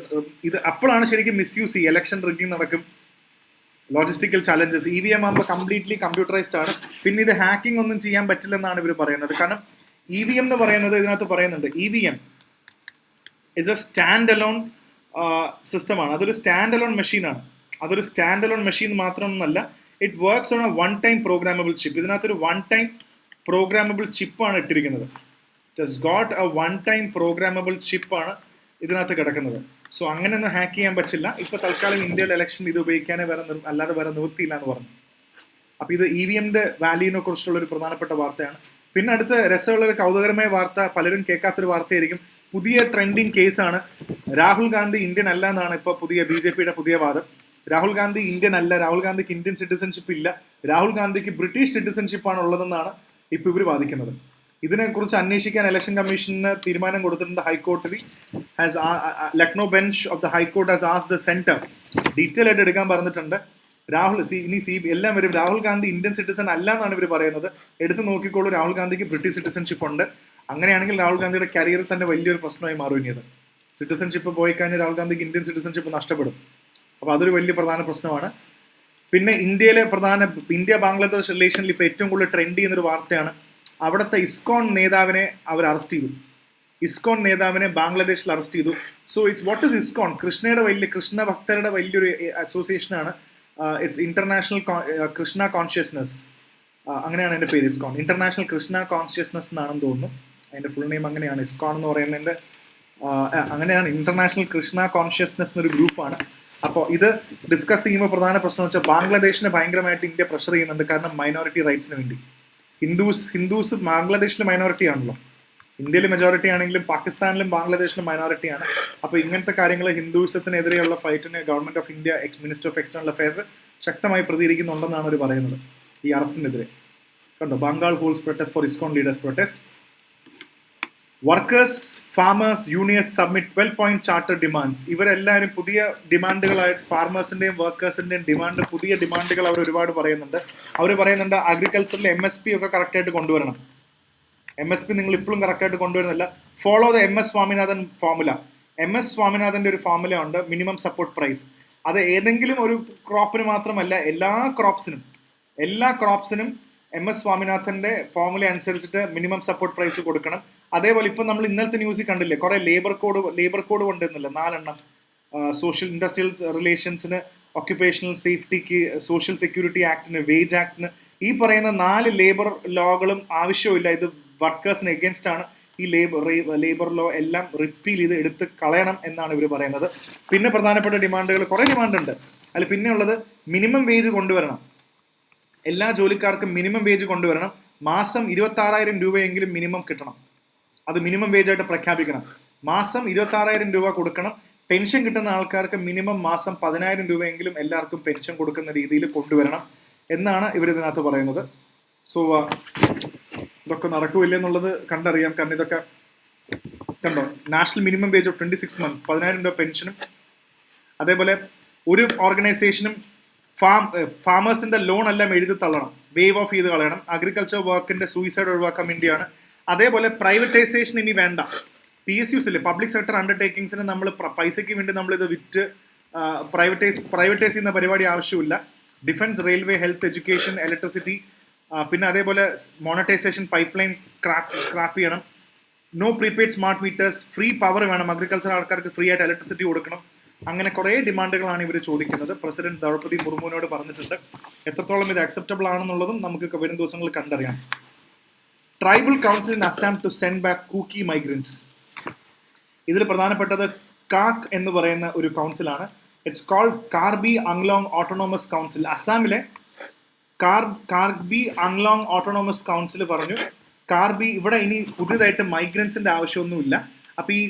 ഇത് അപ്പോഴാണ് ശരിക്കും മിസ്യൂസ് ചെയ്യുക, ഇലക്ഷൻ റിഗ്ഗിങ് നടക്കും, ലോജിസ്റ്റിക്കൽ ചാലഞ്ചസ്. EVM ആകുമ്പോൾ കംപ്ലീറ്റ്ലി കമ്പ്യൂട്ടറൈസ്ഡ് ആണ്. പിന്നെ ഇത് ഹാക്കിംഗ് ഒന്നും ചെയ്യാൻ പറ്റില്ലെന്നാണ് ഇവർ പറയുന്നത്. കാരണം EVM എന്ന് പറയുന്നത് ഇതിനകത്ത് പറയുന്നുണ്ട്, EVM is a stand alone സിസ്റ്റമാണ്. അതൊരു സ്റ്റാൻഡ് അലോൺ മെഷീനാണ്. അതൊരു സ്റ്റാൻഡ് അലോൺ മെഷീൻ മാത്രമൊന്നുമല്ല, it works on a one time programmable chip. ഇതിനകത്തൊരു വൺ ടൈം പ്രോഗ്രാമബിൾ ചിപ്പാണ് ഇട്ടിരിക്കുന്നത്. It has got a one time programmable ചിപ്പാണ് ഇതിനകത്ത് കിടക്കുന്നത്. സോ അങ്ങനെയൊന്നും ഹാക്ക് ചെയ്യാൻ പറ്റില്ല. ഇപ്പൊ തൽക്കാലം ഇന്ത്യയിലെ ഇലക്ഷൻ ഇത് ഉപയോഗിക്കാനേ അല്ലാതെ വേറെ നിവൃത്തിയില്ല എന്ന് പറഞ്ഞു. അപ്പൊ ഇത് EVMന്റെ വാല്യൂവിനെ കുറിച്ചുള്ള ഒരു പ്രധാനപ്പെട്ട വാർത്തയാണ്. പിന്നെ അടുത്ത രസമുള്ള ഒരു കൗതുകരമായ വാർത്ത, പലരും കേൾക്കാത്തൊരു വാർത്തയായിരിക്കും. പുതിയ ട്രെൻഡിങ് കേസാണ്. രാഹുൽ ഗാന്ധി ഇന്ത്യൻ അല്ല എന്നാണ് ഇപ്പോൾ BJPയുടെ പുതിയ വാദം. രാഹുൽ ഗാന്ധി ഇന്ത്യൻ അല്ല, രാഹുൽ ഗാന്ധിക്ക് ഇന്ത്യൻ സിറ്റിസൺഷിപ്പ് ഇല്ല, രാഹുൽ ഗാന്ധിക്ക് ബ്രിട്ടീഷ് സിറ്റിസൺഷിപ്പാണ് ഉള്ളതെന്നാണ് ഇപ്പോൾ ഇവർ വാദിക്കുന്നത്. ഇതിനെക്കുറിച്ച് അന്വേഷിക്കാൻ ഇലക്ഷൻ കമ്മീഷന് തീരുമാനം കൊടുത്തിട്ടുണ്ട് ഹൈക്കോടതി. Lucknow bench of the high court has asked the centre detail ആയിട്ട് എടുക്കാൻ പറഞ്ഞിട്ടുണ്ട്. എല്ലാം വരും. രാഹുൽ ഗാന്ധി ഇന്ത്യൻ സിറ്റിസൺ അല്ല എന്നാണ് ഇവർ പറയുന്നത്. എടുത്ത് നോക്കിക്കോളൂ, രാഹുൽ ഗാന്ധിക്ക് ബ്രിട്ടീഷ് സിറ്റിസൺഷിപ്പ് ഉണ്ട്. അങ്ങനെയാണെങ്കിൽ രാഹുൽ ഗാന്ധിയുടെ കരിയറിൽ തന്നെ വലിയൊരു പ്രശ്നമായി മാറും. ഇനി സിറ്റിസൺഷിപ്പ് പോയി കഴിഞ്ഞാൽ രാഹുൽ ഗാന്ധിക്ക് ഇന്ത്യൻ സിറ്റിസൺഷിപ്പ് നഷ്ടപ്പെടും. അപ്പോൾ അതൊരു വലിയ പ്രധാന പ്രശ്നമാണ്. പിന്നെ ഇന്ത്യ ബാംഗ്ലാദേശ് റിലേഷനിൽ ഇപ്പോൾ ഏറ്റവും കൂടുതൽ ട്രെൻഡ് ചെയ്യുന്നൊരു വാർത്തയാണ്. അവിടുത്തെ ഇസ്കോൺ നേതാവിനെ അവർ അറസ്റ്റ് ചെയ്തു. ഇസ്കോൺ നേതാവിനെ ബാംഗ്ലാദേശിൽ അറസ്റ്റ് ചെയ്തു. So what is ISKCON? Krishna ഭക്തരുടെ വലിയൊരു അസോസിയേഷനാണ്. ഇറ്റ്സ് ഇന്റർനാഷണൽ കൃഷ്ണ കോൺഷ്യസ്നസ്, അങ്ങനെയാണ് എൻ്റെ പേര്. ഇസ്കോൺ ഇന്റർനാഷണൽ കൃഷ്ണ കോൺഷ്യസ്നസ് എന്നാണെന്ന് തോന്നുന്നു. അതിൻ്റെ ഫുൾ നെയിം അങ്ങനെയാണ്. ഇസ്കോൺ എന്ന് പറയുന്നതിൻ്റെ അങ്ങനെയാണ്. ഇന്റർനാഷണൽ കൃഷ്ണ കോൺഷ്യസ്നസ് എന്നൊരു ഗ്രൂപ്പാണ്. അപ്പോൾ ഇത് ഡിസ്കസ് ചെയ്യുമ്പോൾ പ്രധാന പ്രശ്നം വെച്ചാൽ ബാംഗ്ലാദേശിനെ ഭയങ്കരമായിട്ട് ഇന്ത്യ പ്രഷർ ചെയ്യുന്നുണ്ട്, കാരണം മൈനോറിറ്റി റൈറ്റ്സിന് വേണ്ടി. ഹിന്ദുസ് ബാംഗ്ലാദേശിൽ മൈനോറിറ്റി ആണല്ലോ, ഇന്ത്യയിൽ മെജോറിറ്റി ആണെങ്കിലും പാകിസ്ഥാനിലും ബാംഗ്ലാദേശിലും മൈനോറിറ്റിയാണ്. അപ്പോൾ ഇങ്ങനത്തെ കാര്യങ്ങൾ ഹിന്ദുയിസത്തിനെതിരെയുള്ള ഫൈറ്റിന് government of India minister of external affairs ശക്തമായി പ്രതികരിക്കുന്നുണ്ടെന്നാണ് അവർ പറയുന്നത് ഈ അറസ്റ്റിനെതിരെ. കണ്ടോ, Bengal holds protest for ISKCON leaders protest. Workers farmers unions submit 12-point charter demands. ഇവരെല്ലാവരും പുതിയ ഡിമാൻഡുകളായിട്ട് ഫാർമേഴ്സിന്റെയും വർക്കേഴ്സിന്റെയും പുതിയ ഡിമാൻഡുകൾ അവർ ഒരുപാട് പറയുന്നുണ്ട്. അവർ പറയുന്നുണ്ട് അഗ്രികൾച്ചറിൽ MSP ഒക്കെ കറക്റ്റായിട്ട് കൊണ്ടുവരണം. MSP നിങ്ങൾ ഇപ്പോഴും കറക്റ്റായിട്ട് കൊണ്ടുവരുന്നില്ല. Follow the MS Swaminathan formula. MS സ്വാമിനാഥന്റെ ഒരു ഫോർമുല ഉണ്ട്, മിനിമം സപ്പോർട്ട് പ്രൈസ്. അത് ഏതെങ്കിലും ഒരു ക്രോപ്പിന് മാത്രമല്ല, എല്ലാ ക്രോപ്സിനും MS സ്വാമിനാഥന്റെ ഫോർമുല അനുസരിച്ചിട്ട് മിനിമം സപ്പോർട്ട് പ്രൈസ് കൊടുക്കണം. അതേപോലെ ഇപ്പം നമ്മൾ ഇന്നലത്തെ ന്യൂസിൽ കണ്ടില്ലേ, കുറെ ലേബർ കോഡ് കൊണ്ടുവരുന്നില്ല, 4 എണ്ണം. സോഷ്യൽ ഇൻഡസ്ട്രിയൽ റിലേഷൻസിന്, ഒക്യുപ്പേഷണൽ സേഫ്റ്റിക്ക്, സോഷ്യൽ സെക്യൂരിറ്റി ആക്ടിന്, വേജ് ആക്ടിന്, ഈ പറയുന്ന 4 ലേബർ ലോകളും ആവശ്യമില്ല. ഇത് വർക്കേഴ്സിന് എഗൻസ്റ്റ് ആണ്. ഈ ലേബർ ലോ എല്ലാം റിപ്പീൽ ചെയ്ത് എടുത്ത് കളയണം എന്നാണ് ഇവർ പറയുന്നത്. പിന്നെ പ്രധാനപ്പെട്ട ഡിമാൻഡുകൾ കുറെ ഡിമാൻഡുണ്ട്. അതിൽ പിന്നെ ഉള്ളത് മിനിമം വേജ് കൊണ്ടുവരണം. എല്ലാ ജോലിക്കാർക്കും മിനിമം വേജ് കൊണ്ടുവരണം. മാസം 26,000 രൂപയെങ്കിലും മിനിമം കിട്ടണം. അത് മിനിമം വേജ് ആയിട്ട് പ്രഖ്യാപിക്കണം. മാസം 26,000 രൂപ കൊടുക്കണം. പെൻഷൻ കിട്ടുന്ന ആൾക്കാർക്ക് മിനിമം മാസം 10,000 രൂപയെങ്കിലും എല്ലാവർക്കും പെൻഷൻ കൊടുക്കുന്ന രീതിയിൽ കൊണ്ടുവരണം എന്നാണ് ഇവർ ഇതിനകത്ത് പറയുന്നത്. സോ ഇതൊക്കെ നടക്കില്ല എന്നുള്ളത് കണ്ടറിയാം. കാരണം ഇതൊക്കെ കണ്ടോ, national minimum wage of 26 month, 10,000 രൂപ പെൻഷനും, അതേപോലെ ഒരു ഓർഗനൈസേഷനും ഫാമേഴ്സിന്റെ ലോൺ എല്ലാം എഴുതി തള്ളണം, വേവ് ഓഫ് ചെയ്ത് കളയണം. അഗ്രികൾച്ചർ വർക്കിന്റെ സൂയിസൈഡ് ഒഴിവാക്കാൻ വേണ്ടിയാണ്. അതേപോലെ പ്രൈവറ്റൈസേഷൻ ഇനി വേണ്ട. PSUs ഇല്ലേ, പബ്ലിക് സെക്ടർ അണ്ടർടേക്കിങ്സിന് നമ്മൾ പൈസയ്ക്ക് വേണ്ടി നമ്മളിത് വിറ്റ് പ്രൈവറ്റൈസ് ചെയ്യുന്ന പരിപാടി ആവശ്യമില്ല. Defence, railway, health, education, electricity, പിന്നെ അതേപോലെ മോണറ്റൈസേഷൻ പൈപ്പ് ലൈൻ സ്ക്രാപ്പ് ചെയ്യണം. No prepaid smart meters, free power വേണം, അഗ്രികൾച്ചർ ആൾക്കാർക്ക് ഫ്രീ ആയിട്ട് ഇലക്ട്രിസിറ്റി കൊടുക്കണം. അങ്ങനെ കുറേ ഡിമാൻഡുകളാണ് ഇവർ ചോദിക്കുന്നത്. പ്രസിഡന്റ് ദ്രൗപദി മുർമുവിനോട് പറഞ്ഞിട്ടുണ്ട്. എത്രത്തോളം ഇത് അക്സെപ്റ്റബിൾ ആണെന്നുള്ളതും നമുക്ക് വരും ദിവസങ്ങളിൽ കണ്ടറിയാം. Tribal council in Assam to send back Kuki migrants. ഇതിൽ പ്രധാനപ്പെട്ടത് കാക് എന്ന് പറയുന്ന ഒരു കൗൺസിലാണ്. It's called Karbi Anglong autonomous council. അസാമിലെ കാർബി അങ്ലോങ് ഓട്ടോണോമസ് കൗൺസിൽ പറഞ്ഞു, കാർബി ഇവിടെ ഇനി പുതിയതായിട്ട് മൈഗ്രൻസിന്റെ ആവശ്യമൊന്നുമില്ല. അപ്പൊ ഈ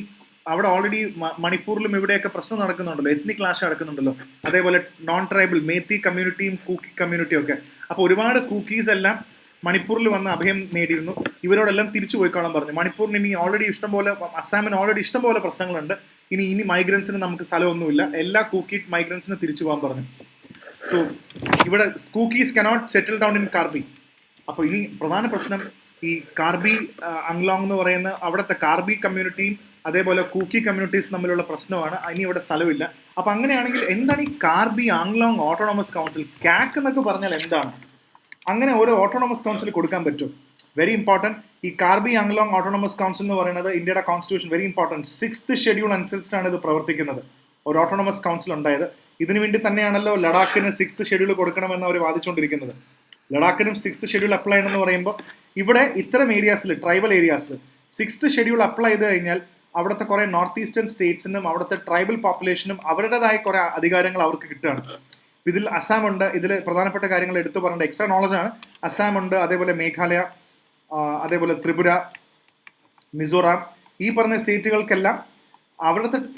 അവിടെ ഓൾറെഡി മണിപ്പൂരിലും ഇവിടെയൊക്കെ പ്രശ്നം നടക്കുന്നുണ്ടല്ലോ, എത്നിക് ക്ലാഷ് നടക്കുന്നുണ്ടല്ലോ. അതേപോലെ നോൺ ട്രൈബൽ മേത്തി കമ്മ്യൂണിറ്റിയും കൂക്കി കമ്മ്യൂണിറ്റിയും ഒക്കെ. അപ്പോൾ ഒരുപാട് കൂക്കീസ് എല്ലാം മണിപ്പൂരിൽ വന്ന് അഭയം നേടിയിരുന്നു. ഇവരോടെല്ലാം തിരിച്ചു പോയിക്കോളാൻ പറഞ്ഞു. മണിപ്പൂരിന് ഇനി ഓൾറെഡി ഇഷ്ടംപോലെ, അസാമിന് ഓൾറെഡി ഇഷ്ടംപോലെ പ്രശ്നങ്ങളുണ്ട്. ഇനി മൈഗ്രൻസിന് നമുക്ക് സ്ഥലമൊന്നുമില്ല. എല്ലാ കൂക്കി മൈഗ്രൻസിന് തിരിച്ചു പോകാൻ പറഞ്ഞു. സോ ഇവിടെ കൂക്കീസ് cannot settle down in Karbi. അപ്പോൾ ഇനി പ്രധാന പ്രശ്നം ഈ കാർബി അങ്ലോങ് എന്ന് പറയുന്ന അവിടുത്തെ കാർബി കമ്മ്യൂണിറ്റിയും അതേപോലെ കൂക്കി കമ്മ്യൂണിറ്റീസ് തമ്മിലുള്ള പ്രശ്നമാണ്. ഇനി ഇവിടെ സ്ഥലമില്ല. അപ്പൊ അങ്ങനെയാണെങ്കിൽ എന്താണ് ഈ കാർബി ആങ്ലോങ് ഓട്ടോണോമസ് കൗൺസിൽ? കാക്ക് എന്നൊക്കെ പറഞ്ഞാൽ എന്താണ്? അങ്ങനെ ഒരു ഓട്ടോണോമസ് കൗൺസിൽ കൊടുക്കാൻ പറ്റും? Very important. ഈ കാർബി ആങ്ലോങ് ഓട്ടോണോമസ് കൗൺസിൽ എന്ന് പറയുന്നത് ഇന്ത്യയുടെ constitution, very important, 6th schedule അനുസരിച്ചാണ് ഇത് പ്രവർത്തിക്കുന്നത്. ഒരു ഓട്ടോണോമസ് കൗൺസിൽ ഉണ്ടായത് ഇതിനു വേണ്ടി തന്നെയാണല്ലോ. ലഡാക്കിന് 6th ഷെഡ്യൂൾ കൊടുക്കണമെന്ന് അവർ വാദിച്ചുകൊണ്ടിരിക്കുന്നത്. ലഡാക്കിനും 6th ഷെഡ്യൂൾ അപ്ലൈ ചെയ്യണമെന്ന് പറയുമ്പോൾ ഇവിടെ ഇത്തരം ഏരിയാസിൽ, tribal areas 6th schedule apply ചെയ്ത് കഴിഞ്ഞാൽ അവിടുത്തെ കുറെ നോർത്ത് ഈസ്റ്റേൺ സ്റ്റേറ്റ്സിനും അവിടുത്തെ ട്രൈബൽ പോപ്പുലേഷനും അവരുടേതായ കുറെ അധികാരങ്ങൾ അവർക്ക് കിട്ടുകയാണ്. ഇതിൽ അസാം ഉണ്ട്. ഇതിൽ പ്രധാനപ്പെട്ട കാര്യങ്ങൾ എടുത്തു പറയേണ്ട എക്സ്ട്രാ നോളജാണ്. അസാം ഉണ്ട്, അതേപോലെ മേഘാലയ, അതേപോലെ ത്രിപുര, മിസോറാം, ഈ പറഞ്ഞ സ്റ്റേറ്റുകൾക്കെല്ലാം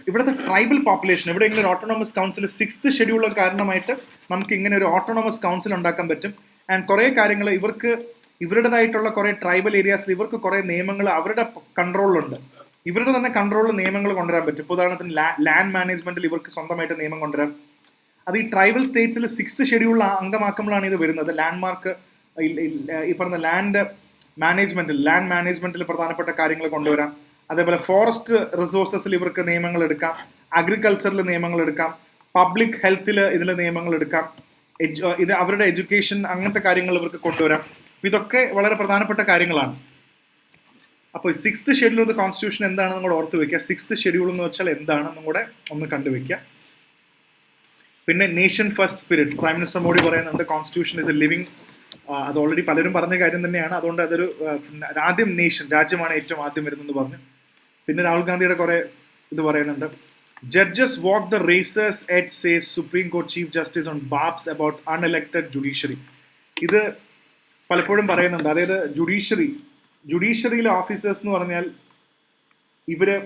ഇവിടുത്തെ ട്രൈബൽ പോപ്പുലേഷൻ എവിടെയെങ്കിലും ഒരു ഓട്ടോണോമസ് കൗൺസിൽ 6th ഷെഡ്യൂൾ കാരണമായിട്ട് നമുക്ക് ഇങ്ങനെ ഒരു ഓട്ടോണോമസ് കൗൺസിൽ ഉണ്ടാക്കാൻ പറ്റും. ആൻഡ് കുറേ കാര്യങ്ങൾ ഇവരുടേതായിട്ടുള്ള കുറേ ട്രൈബൽ ഏരിയാസിൽ ഇവർക്ക് കുറേ നിയമങ്ങൾ അവരുടെ കൺട്രോളിലുണ്ട്. ഇവരുടെ തന്നെ കൺട്രോളിൽ നിയമങ്ങൾ കൊണ്ടുവരാൻ പറ്റും. ഇപ്പോൾ ഉദാഹരണത്തിന് ലാൻഡ് മാനേജ്മെന്റിൽ ഇവർക്ക് സ്വന്തമായിട്ട് നിയമം കൊണ്ടുവരാം. അത് ഈ ട്രൈബൽ സ്റ്റേറ്റ്സിൽ 6th ഷെഡ്യൂളിൽ അംഗമാക്കുമ്പോഴാണ് ഇത് വരുന്നത്. ലാൻഡ്മാർക്ക്, ഈ പറഞ്ഞ ലാൻഡ് മാനേജ്മെന്റിൽ പ്രധാനപ്പെട്ട കാര്യങ്ങൾ കൊണ്ടുവരാം. അതേപോലെ ഫോറസ്റ്റ് റിസോഴ്സസിൽ ഇവർക്ക് നിയമങ്ങൾ എടുക്കാം, അഗ്രികൾച്ചറിൽ നിയമങ്ങൾ എടുക്കാം, പബ്ലിക് ഹെൽത്തിൽ ഇതിൽ നിയമങ്ങൾ എടുക്കാം, ഇത് അവരുടെ എഡ്യൂക്കേഷൻ, അങ്ങനത്തെ കാര്യങ്ങൾ ഇവർക്ക് കൊണ്ടുവരാം. ഇതൊക്കെ വളരെ പ്രധാനപ്പെട്ട കാര്യങ്ങളാണ്. അപ്പോൾ 6th schedule of the constitution എന്താണെന്ന് കൂടെ ഓർത്ത് വെക്കുക. 6th ഷെഡ്യൂൾ എന്ന് വെച്ചാൽ എന്താണെന്നും കൂടെ ഒന്ന് കണ്ടുവെക്കുക. പിന്നെ nation first spirit, prime minister Modi പറയുന്നുണ്ട് കോൺസ്റ്റിറ്റ്യൂഷൻ ഇസ് എ ലിവിങ്. അത് ഓൾറെഡി പലരും പറഞ്ഞ കാര്യം തന്നെയാണ്. അതുകൊണ്ട് അതൊരു ആദ്യം രാജ്യമാണ് ഏറ്റവും ആദ്യം വരുന്നതെന്ന് പറഞ്ഞു. പിന്നെ രാഹുൽ ഗാന്ധിയുടെ കുറെ ഇത് പറയുന്നുണ്ട്. Judges walk the racer's edge, says Supreme Court Chief Justice on barbs about unelected judiciary. ഇത് പലപ്പോഴും പറയുന്നുണ്ട്. അതായത് ജുഡീഷ്യറിയിലെ ഓഫീസേഴ്സ് എന്ന് പറഞ്ഞാൽ ഇവര്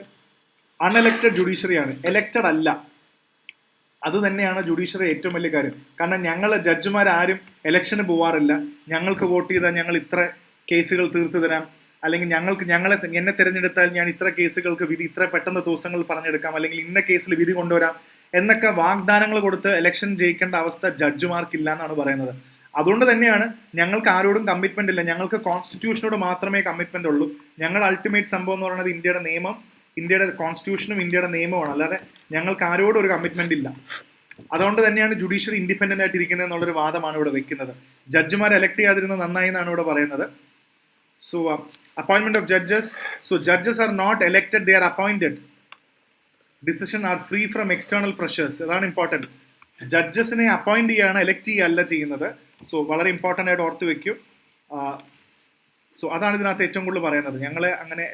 അൺഎലക്റ്റഡ് ജുഡീഷ്യറിയാണ്, എലക്റ്റഡ് അല്ല. അത് തന്നെയാണ് ജുഡീഷ്യറി ഏറ്റവും വലിയ കാര്യം. കാരണം ഞങ്ങൾ ജഡ്ജിമാരാരും ഇലക്ഷന് പോവാറില്ല. ഞങ്ങൾക്ക് വോട്ട് ചെയ്താൽ ഞങ്ങൾ ഇത്ര കേസുകൾ തീർത്തു തരാം, അല്ലെങ്കിൽ എന്നെ തിരഞ്ഞെടുത്താൽ ഞാൻ ഇത്ര കേസുകൾക്ക് വിധി ഇത്ര പെട്ടെന്ന് ദിവസങ്ങൾ പറഞ്ഞെടുക്കാം, അല്ലെങ്കിൽ ഇന്ന കേസിൽ വിധി കൊണ്ടുവരാം എന്നൊക്കെ വാഗ്ദാനങ്ങൾ കൊടുത്ത് ഇലക്ഷൻ ജയിക്കേണ്ട അവസ്ഥ ജഡ്ജിമാർക്കില്ല എന്നാണ് പറയുന്നത്. അതുകൊണ്ട് തന്നെയാണ് ഞങ്ങൾക്ക് ആരോടും കമ്മിറ്റ്മെന്റ് ഇല്ല. ഞങ്ങൾക്ക് കോൺസ്റ്റിറ്റ്യൂഷനോട് മാത്രമേ കമ്മിറ്റ്മെന്റ് ഉള്ളൂ. ഞങ്ങളുടെ അൾട്ടിമേറ്റ് സംഭവം എന്ന് പറയുന്നത് ഇന്ത്യയുടെ നിയമം, ഇന്ത്യയുടെ കോൺസ്റ്റിറ്റ്യൂഷനും ഇന്ത്യയുടെ നിയമമാണ്. അല്ലാതെ ഞങ്ങൾക്ക് ആരോടും ഒരു കമ്മിറ്റ്മെന്റ് ഇല്ല. അതുകൊണ്ട് തന്നെയാണ് ജുഡീഷ്യറി ഇൻഡിപെൻഡന്റ് ആയിട്ട് ഇരിക്കുന്നത് എന്നുള്ളൊരു വാദമാണ് ഇവിടെ വെക്കുന്നത്. ജഡ്ജിമാർ എലക്ട് ചെയ്യാതിരുന്നത് നന്നായി എന്നാണ് ഇവിടെ പറയുന്നത്. So appointment of judges. So judges are not elected, they are appointed. Decision are free from external pressures. അതാണ് ഇമ്പോർട്ടൻറ്റ്. ജഡ്ജസിനെ അപ്പോയിന്റ് ചെയ്യാണ്, എലക്ട് ചെയ്യല്ല ചെയ്യുന്നത്. സോ വളരെ ഇമ്പോർട്ടൻ്റ് ആയിട്ട് ഓർത്ത് വെക്കും. സോ അതാണ് ഇതിനകത്ത് ഏറ്റവും കൂടുതൽ പറയുന്നത്. ഞങ്ങളെ അങ്ങനെ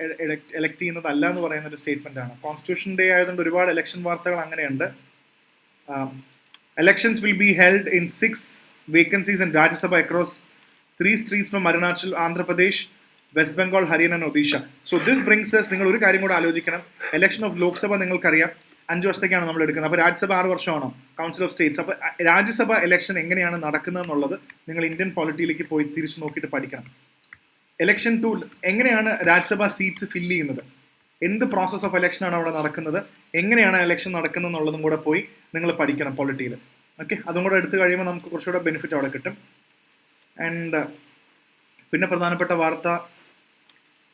എലക്ട് ചെയ്യുന്നതല്ല എന്ന് പറയുന്ന ഒരു സ്റ്റേറ്റ്മെന്റ് ആണ്. കോൺസ്റ്റിറ്റ്യൂഷൻ ഡേ ആയതുകൊണ്ട് ഒരുപാട് ഇലക്ഷൻ വാർത്തകൾ അങ്ങനെയുണ്ട്. Elections will be held in 6 vacancies in Rajya Sabha across 3 states from Arunachal, Andhra Pradesh, west Bengal, Haryana, Odisha. So this brings S, നിങ്ങൾ ഒരു കാര്യം കൂടെ ആലോചിക്കണം. ഇലക്ഷൻ ഓഫ് ലോക്സഭ നിങ്ങൾക്കറിയാം 5 വർഷത്തേക്കാണ് നമ്മൾ എടുക്കുന്നത്. അപ്പോൾ രാജ്യസഭ 6 വർഷമാണോ, കൗൺസിൽ ഓഫ് സ്റ്റേറ്റ്സ്. അപ്പോൾ രാജ്യസഭ ഇലക്ഷൻ എങ്ങനെയാണ് നടക്കുന്നത് എന്നുള്ളത് നിങ്ങൾ ഇന്ത്യൻ പോളിറ്റിയിലേക്ക് പോയി തിരിച്ചു നോക്കിയിട്ട് പഠിക്കണം. ഇലക്ഷൻ ടൂൾ എങ്ങനെയാണ് രാജ്യസഭ സീറ്റ്സ് ഫില്ല് ചെയ്യുന്നത്, എന്ത് പ്രോസസ് ഓഫ് ഇലക്ഷനാണ് അവിടെ നടക്കുന്നത്, എങ്ങനെയാണ് ഇലക്ഷൻ നടക്കുന്നത് എന്നുള്ളതും കൂടെ പോയി നിങ്ങൾ പഠിക്കണം പോളിറ്റിയിൽ. ഓക്കെ, അതും കൂടെ എടുത്തു കഴിയുമ്പോൾ നമുക്ക് കുറച്ചുകൂടെ ബെനിഫിറ്റ് അവിടെ കിട്ടും. ആൻഡ് പിന്നെ പ്രധാനപ്പെട്ട വാർത്ത,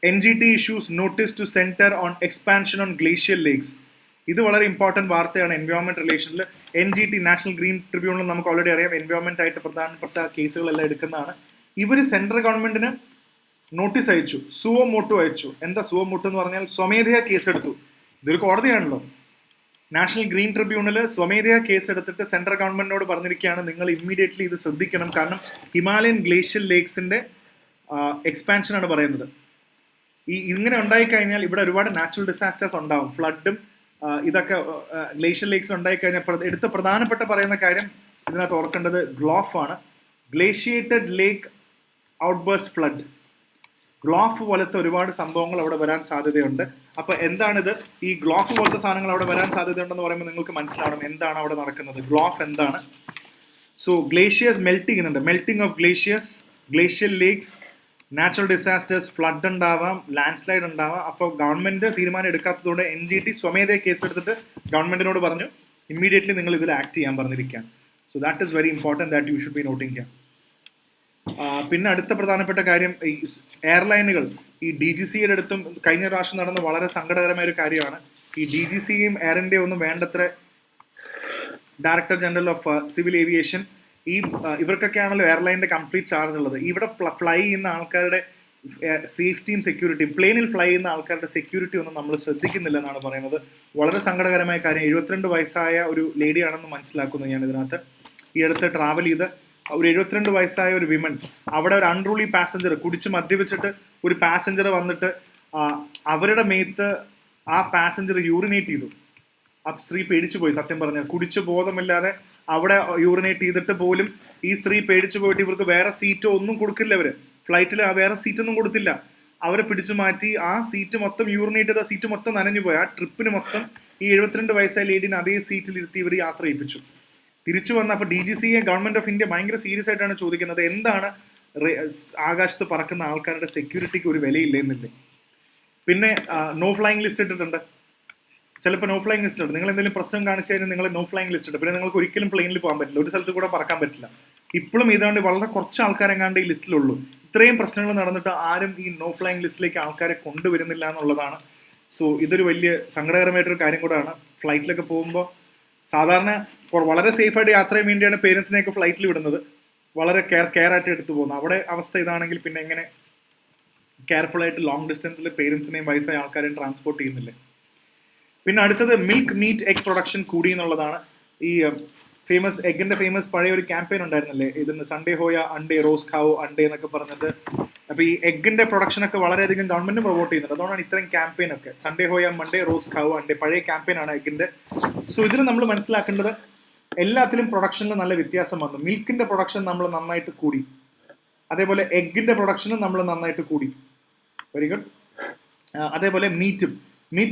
NGT issues notice to center on expansion on glacial lakes. ഇത് വളരെ ഇമ്പോർട്ടൻറ്റ് വാർത്തയാണ് എൻവയോൺമെന്റ് റിലേഷനിൽ. NGT നാഷണൽ ഗ്രീൻ ട്രിബ്യൂണൽ നമുക്ക് ഓൾറെഡി അറിയാം, എൻവയോൺമെന്റ് ആയിട്ട് പ്രധാനപ്പെട്ട കേസുകളെല്ലാം എടുക്കുന്നതാണ്. ഇവർ സെൻട്രൽ ഗവൺമെന്റിന് നോട്ടീസ് അയച്ചു, സുവോ മോട്ടോ അയച്ചു. എന്താ സുവോ മോട്ടോ എന്ന് പറഞ്ഞാൽ സ്വമേധയാ കേസെടുത്തു. ഇതൊരു കോടതിയാണല്ലോ. നാഷണൽ ഗ്രീൻ ട്രിബ്യൂണൽ സ്വമേധയാ കേസെടുത്തിട്ട് സെൻട്രൽ ഗവൺമെന്റിനോട് പറഞ്ഞിരിക്കുകയാണ്, നിങ്ങൾ ഇമ്മീഡിയറ്റ്ലി ഇത് ശ്രദ്ധിക്കണം. കാരണം ഹിമാലയൻ ഗ്ലേഷ്യൽ ലേക്സിന്റെ എക്സ്പാൻഷനാണ് പറയുന്നത്. ഇങ്ങനെ ഉണ്ടായിക്കഴിഞ്ഞാൽ ഇവിടെ ഒരുപാട് നാച്ചുറൽ ഡിസാസ്റ്റേഴ്സ് ഉണ്ടാവും, ഫ്ലഡും ഇതൊക്കെ. ഗ്ലേഷ്യൽ ലേക്സ് ഉണ്ടായിക്കഴിഞ്ഞാൽ എടുത്ത പ്രധാനപ്പെട്ട പറയുന്ന കാര്യം ഇതിനകത്ത് ഓർക്കേണ്ടത് ഗ്ലോഫ് ആണ്. ഗ്ലേഷ്യേറ്റഡ് ലേക്ക് ഔട്ട്ബേഴ്സ് ഫ്ലഡ്, ഗ്ലോഫ് പോലത്തെ ഒരുപാട് സംഭവങ്ങൾ അവിടെ വരാൻ സാധ്യതയുണ്ട്. അപ്പൊ എന്താണിത്, ഈ ഗ്ലോഫ് പോലത്തെ സാധനങ്ങൾ അവിടെ വരാൻ സാധ്യതയുണ്ടെന്ന് പറയുമ്പോൾ നിങ്ങൾക്ക് മനസ്സിലാവണം എന്താണ് അവിടെ നടക്കുന്നത്, ഗ്ലോഫ് എന്താണ്. സോ ഗ്ലേഷ്യേഴ്സ് മെൽറ്റ് ചെയ്യുന്നുണ്ട്, melting of glaciers, glacial lakes, natural disasters, flood ഉണ്ടാവാം, ലാൻഡ് സ്ലൈഡ് ഉണ്ടാവാം. അപ്പോൾ ഗവൺമെന്റ് തീരുമാനം എടുക്കാത്തതുകൊണ്ട് NGT സ്വമേധയാ കേസ് എടുത്തിട്ട് ഗവൺമെന്റിനോട് പറഞ്ഞു ഇമ്മീഡിയറ്റ്ലി നിങ്ങൾ ഇതിൽ ആക്ട് ചെയ്യാൻ പറഞ്ഞിരിക്കുകയാണ്. So that is very important, that you should be knotting here. പിന്നെ അടുത്ത പ്രധാനപ്പെട്ട കാര്യം, ഈ എയർലൈനുകൾ, ഈ DGCയുടെ അടുത്തും കഴിഞ്ഞ പ്രാവശ്യം നടന്ന വളരെ സങ്കടകരമായ ഒരു കാര്യമാണ്. ഈ DGCയും എയർ ഇന്ത്യ ഒന്നും വേണ്ടത്ര, director general of civil aviation, ഇവർക്കൊക്കെയാണല്ലോ എയർലൈനിന്റെ കംപ്ലീറ്റ് ചാർജ് ഉള്ളത്. ഇവിടെ ഫ്ലൈ ചെയ്യുന്ന ആൾക്കാരുടെ സേഫ്റ്റിയും സെക്യൂരിറ്റിയും, പ്ലെയിനിൽ ഫ്ലൈ ചെയ്യുന്ന ആൾക്കാരുടെ സെക്യൂരിറ്റി ഒന്നും നമ്മൾ ശ്രദ്ധിക്കുന്നില്ല എന്നാണ് പറയുന്നത്. വളരെ സങ്കടകരമായ കാര്യം. 72 വയസ്സായ ഒരു ലേഡിയാണെന്ന് മനസ്സിലാക്കുന്നു ഞാൻ ഇതിനകത്ത്. ഈ അടുത്ത് ട്രാവൽ ചെയ്ത് ഒരു 72 വയസ്സായ ഒരു വിമൻ, അവിടെ ഒരു അൺറൂളി പാസഞ്ചർ കുടിച്ച് മദ്യപിച്ചിട്ട് ഒരു പാസഞ്ചർ വന്നിട്ട് അവരുടെ മേത്ത് ആ പാസഞ്ചർ യൂറിനേറ്റ് ചെയ്തു. ആ സ്ത്രീ പേടിച്ചു പോയി. സത്യം പറഞ്ഞാൽ കുടിച്ചു ബോധമില്ലാതെ അവിടെ യൂറിനേറ്റ് ചെയ്തിട്ട് പോലും ഈ സ്ത്രീ പേടിച്ചു പോയിട്ട് ഇവർക്ക് വേറെ സീറ്റോ ഒന്നും കൊടുക്കില്ല. അവര് ഫ്ലൈറ്റിൽ വേറെ സീറ്റൊന്നും കൊടുത്തില്ല. അവരെ പിടിച്ചു മാറ്റി ആ സീറ്റ് മൊത്തം യൂറിനേറ്റ് ചെയ്ത സീറ്റ് മൊത്തം നനഞ്ഞു പോയി. ആ ട്രിപ്പിന് മൊത്തം ഈ 72 വയസ്സായ ലേഡിനെ അതേ സീറ്റിലിരുത്തി ഇവർ യാത്ര ചെയ്യിപ്പിച്ചു. തിരിച്ചു വന്ന അപ്പോൾ DGCയെ ഗവൺമെന്റ് ഓഫ് ഇന്ത്യ ഭയങ്കര സീരിയസ് ആയിട്ടാണ് ചോദിക്കുന്നത്, എന്താണ് ആകാശത്ത് പറക്കുന്ന ആൾക്കാരുടെ സെക്യൂരിറ്റിക്ക് ഒരു വിലയില്ല എന്നില്ലേ. പിന്നെ നോ ഫ്ലൈയിങ് ലിസ്റ്റ് ഇട്ടിട്ടുണ്ട്. ചിലപ്പോൾ നോ ഫ്ലൈയിങ് ലിസ്റ്റ് ഉണ്ട്. നിങ്ങൾ എന്തെങ്കിലും പ്രശ്നം കാണിച്ചു കഴിഞ്ഞാൽ നിങ്ങൾ നോ ഫ്ലൈയിങ് ലിസ്റ്റ് ഉണ്ട്. പിന്നെ നിങ്ങൾക്ക് ഒരിക്കലും പ്ലെയിനിൽ പോകാൻ പറ്റില്ല, ഒരു സ്ഥലത്ത് കൂടെ പറക്കാൻ പറ്റില്ല. ഇപ്പോഴും ഇതാണ്ട് വളരെ കുറച്ച് ആൾക്കാരെങ്ങാണ്ട് ഈ ലിസ്റ്റിലുള്ളൂ. ഇത്രയും പ്രശ്നങ്ങൾ നടന്നിട്ട് ആരും ഈ നോ ഫ്ലൈയിങ് ലിസ്റ്റിലേക്ക് ആൾക്കാരെ കൊണ്ടുവരുന്നില്ല എന്നുള്ളതാണ്. സോ ഇതൊരു വലിയ സങ്കടകരമായിട്ടൊരു കാര്യം കൂടെയാണ്. ഫ്ലൈറ്റിലൊക്കെ പോകുമ്പോൾ സാധാരണ വളരെ സേഫായിട്ട് യാത്ര ചെയ്യാൻ വേണ്ടിയാണ് പേരൻസിനെയൊക്കെ ഫ്ലൈറ്റിൽ വിടുന്നത്, വളരെ കെയർ ആയിട്ട് എടുത്തു പോകുന്നത്. അവിടെ അവസ്ഥ ഇതാണെങ്കിൽ പിന്നെ എങ്ങനെ കെയർഫുൾ ആയിട്ട് ലോങ് ഡിസ്റ്റൻസിൽ പേരൻസിനെയും വയസ്സായ ആൾക്കാരെയും ട്രാൻസ്പോർട്ട് ചെയ്യുന്നില്ലേ. പിന്നെ അടുത്തത് മിൽക്ക് മീറ്റ് എഗ് പ്രൊഡക്ഷൻ കൂടി എന്നുള്ളതാണ്. ഈ ഫേമസ് എഗിന്റെ ഫേമസ് പഴയ ഒരു ക്യാമ്പയിൻ ഉണ്ടായിരുന്നല്ലേ, ഇതിന് Sunday Hoya Vande rose Khao Vande എന്നൊക്കെ പറഞ്ഞിട്ട്. അപ്പൊ ഈ എഗിന്റെ പ്രൊഡക്ഷൻ ഒക്കെ വളരെയധികം ഗവൺമെന്റ് പ്രൊമോട്ട് ചെയ്യുന്നുണ്ട്. അതുകൊണ്ടാണ് ഇത്രയും ക്യാമ്പയിൻ ഒക്കെ. Sunday Hoya Monday rose Khao Vande പഴയ ക്യാമ്പയിൻ ആണ് എഗിന്റെ. സോ ഇതിൽ നമ്മൾ മനസ്സിലാക്കേണ്ടത് എല്ലാത്തിലും പ്രൊഡക്ഷനിൽ നല്ല വ്യത്യാസം വന്നു. മിൽക്കിന്റെ പ്രൊഡക്ഷൻ നമ്മൾ നന്നായിട്ട് കൂടി, അതേപോലെ എഗിന്റെ പ്രൊഡക്ഷനും നമ്മൾ നന്നായിട്ട് കൂടി. Very good. അതേപോലെ മീറ്റ്